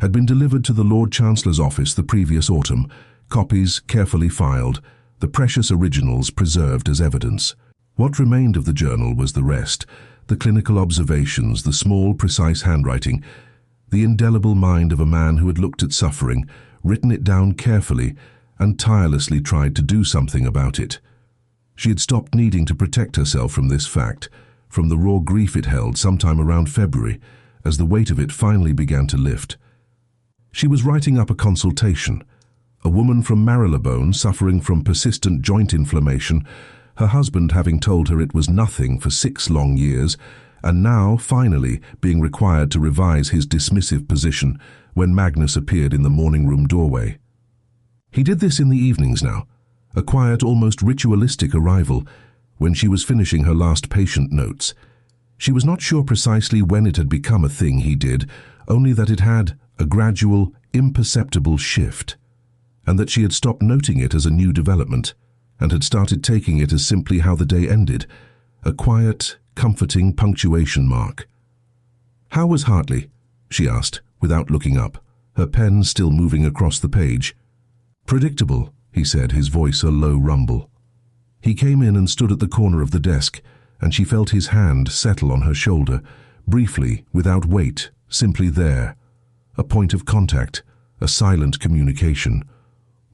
Speaker 1: had been delivered to the Lord Chancellor's office the previous autumn, copies carefully filed, the precious originals preserved as evidence. What remained of the journal was the rest, the clinical observations, the small, precise handwriting, the indelible mind of a man who had looked at suffering, written it down carefully, and tirelessly tried to do something about it. She had stopped needing to protect herself from this fact, from the raw grief it held sometime around February, as the weight of it finally began to lift. She was writing up a consultation. A woman from Marylebone suffering from persistent joint inflammation, her husband having told her it was nothing for 6 long years, and now, finally, being required to revise his dismissive position when Magnus appeared in the morning room doorway. He did this in the evenings now, a quiet, almost ritualistic arrival, when she was finishing her last patient notes. She was not sure precisely when it had become a thing he did, only that it had a gradual, imperceptible shift, and that she had stopped noting it as a new development, and had started taking it as simply how the day ended, a quiet, comforting punctuation mark. "How was Hartley?" she asked, without looking up, her pen still moving across the page. "Predictable," he said, his voice a low rumble. He came in and stood at the corner of the desk, and she felt his hand settle on her shoulder, briefly, without weight, simply there. A point of contact, a silent communication.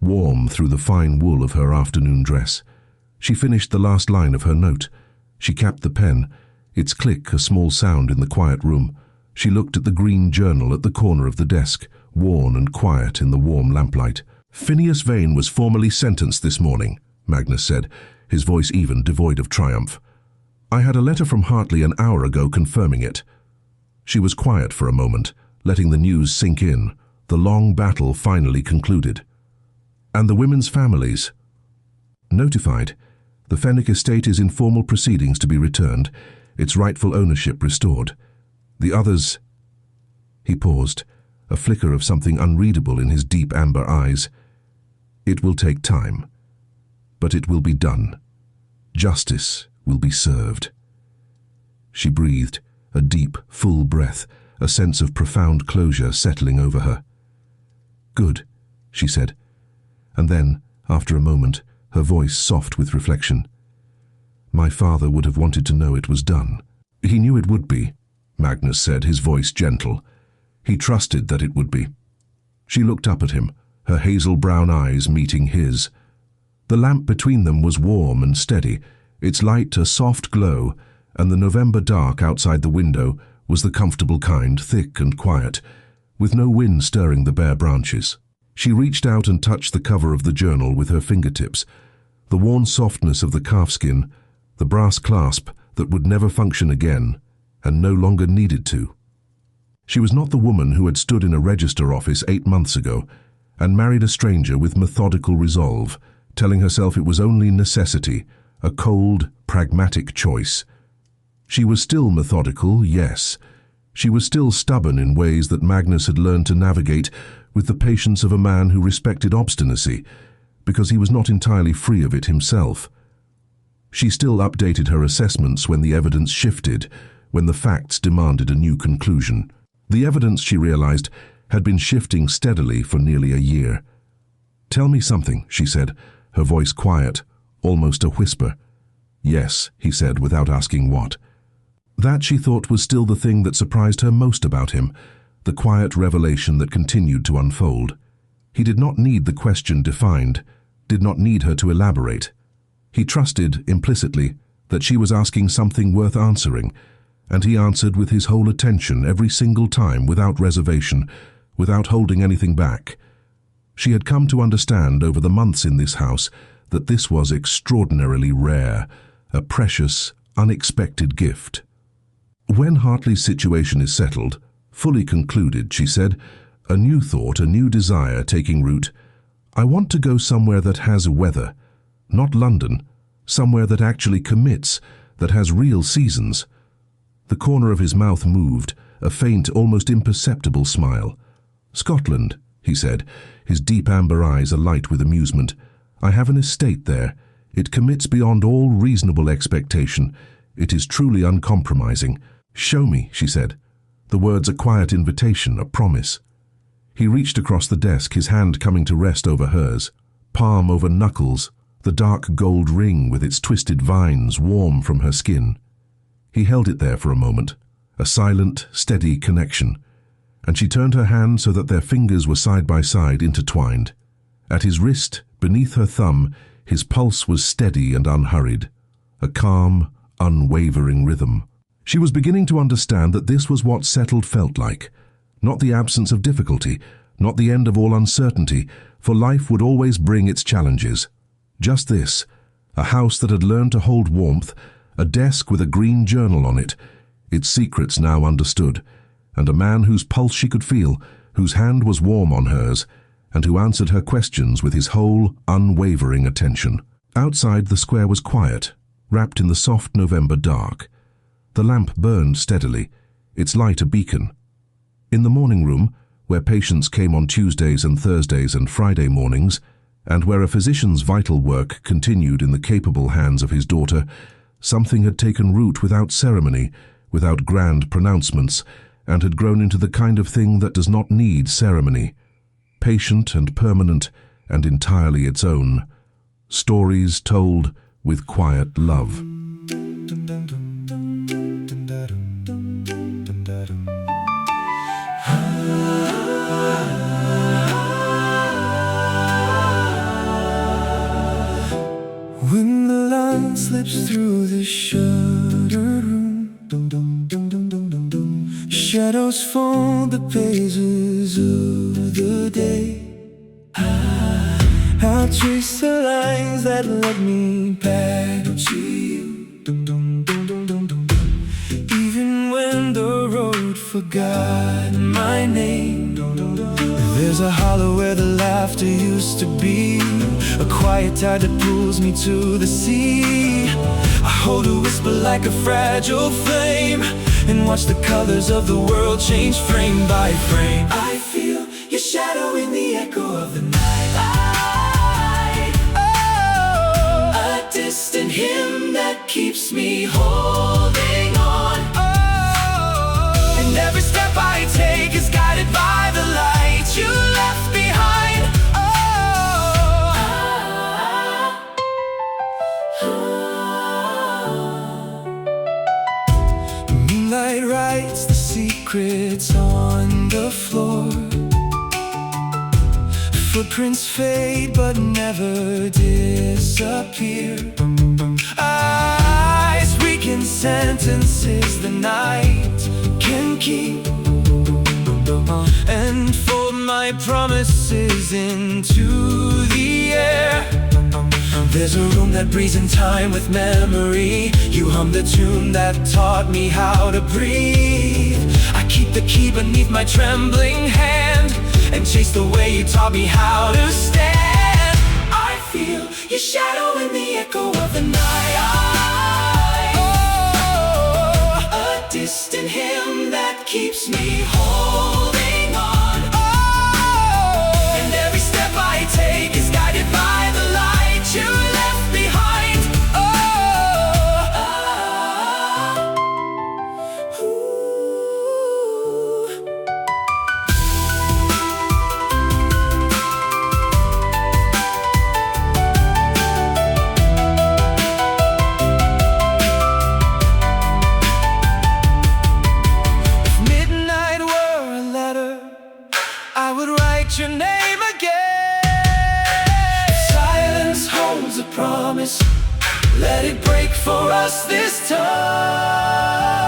Speaker 1: Warm through the fine wool of her afternoon dress. She finished the last line of her note. She capped the pen, its click a small sound in the quiet room. She looked at the green journal at the corner of the desk, worn and quiet in the warm lamplight. "Phineas Vane was formally sentenced this morning," Magnus said, his voice even devoid of triumph. "I had a letter from Hartley an hour ago confirming it." She was quiet for a moment, letting the news sink in. The long battle finally concluded. "And the women's families?" "Notified. The Fenwick estate is in formal proceedings to be returned, its rightful ownership restored. The others—" He paused, a flicker of something unreadable in his deep amber eyes. "It will take time, but it will be done. Justice will be served." She breathed, a deep, full breath, a sense of profound closure settling over her. "Good," she said, and then, after a moment, her voice soft with reflection. "My father would have wanted to know it was done." "He knew it would be," Magnus said, his voice gentle. "He trusted that it would be." She looked up at him, her hazel brown eyes meeting his. The lamp between them was warm and steady, its light a soft glow, and the November dark outside the window was the comfortable kind, thick and quiet, with no wind stirring the bare branches. She reached out and touched the cover of the journal with her fingertips, the worn softness of the calfskin, the brass clasp that would never function again, and no longer needed to. She was not the woman who had stood in a register office 8 months ago and married a stranger with methodical resolve, telling herself it was only necessity, a cold, pragmatic choice. She was still methodical, yes. She was still stubborn in ways that Magnus had learned to navigate with the patience of a man who respected obstinacy, because he was not entirely free of it himself. She still updated her assessments when the evidence shifted, when the facts demanded a new conclusion. The evidence, she realized, had been shifting steadily for nearly a year. "Tell me something," she said, her voice quiet, almost a whisper. "Yes," he said, without asking what. That, she thought, was still the thing that surprised her most about him, the quiet revelation that continued to unfold. He did not need the question defined, did not need her to elaborate. He trusted, implicitly, that she was asking something worth answering, and he answered with his whole attention every single time, without reservation, without holding anything back. She had come to understand over the months in this house that this was extraordinarily rare, a precious, unexpected gift. "When Hartley's situation is settled, fully concluded," she said, a new thought, a new desire taking root, "I want to go somewhere that has weather, not London, somewhere that actually commits, that has real seasons." The corner of his mouth moved, a faint, almost imperceptible smile. "Scotland," he said, his deep amber eyes alight with amusement. "I have an estate there. It commits beyond all reasonable expectation. It is truly uncompromising. Show me," she said. The words a quiet invitation, a promise. He reached across the desk, his hand coming to rest over hers, palm over knuckles, the dark gold ring with its twisted vines warm from her skin. He held it there for a moment, a silent, steady connection, and she turned her hand so that their fingers were side by side, intertwined. At his wrist, beneath her thumb, his pulse was steady and unhurried, a calm, unwavering rhythm. She was beginning to understand that this was what settled felt like. Not the absence of difficulty, not the end of all uncertainty, for life would always bring its challenges. Just this, a house that had learned to hold warmth, a desk with a green journal on it, its secrets now understood, and a man whose pulse she could feel, whose hand was warm on hers, and who answered her questions with his whole, unwavering attention. Outside, the square was quiet, wrapped in the soft November dark. The lamp burned steadily, its light a beacon. In the morning room, where patients came on Tuesdays and Thursdays and Friday mornings, and where a physician's vital work continued in the capable hands of his daughter, something had taken root without ceremony, without grand pronouncements, and had grown into the kind of thing that does not need ceremony. Patient and permanent, and entirely its own. Stories told with quiet love.
Speaker 2: When the light slips through the shuttered room, shadows fold the pages of the day. I'll trace the lines that led me back to you. Even when the road forgot my name, there's a hollow where the laughter used to be, a quiet tide that pulls me to the sea. I hold a whisper like a fragile flame, and watch the colors of the world change frame by frame. I feel your shadow in the echo of the night. A distant hymn that keeps me holding on. And every step I take is guided by the light you left behind. Moonlight writes the secrets on the floor. Footprints fade but never disappear. Eyes weaken sentences the night can keep, and fold my promises into the air. There's a room that breathes in time with memory. You hum the tune that taught me how to breathe. I keep the key beneath my trembling hand, and chase the way you taught me how to stand. I feel your shadow in the echo of the night. A distant hymn that keeps me holding on. And every step I take is guided by the light you left behind. Your name again. Silence holds a promise. Let it break for us this time.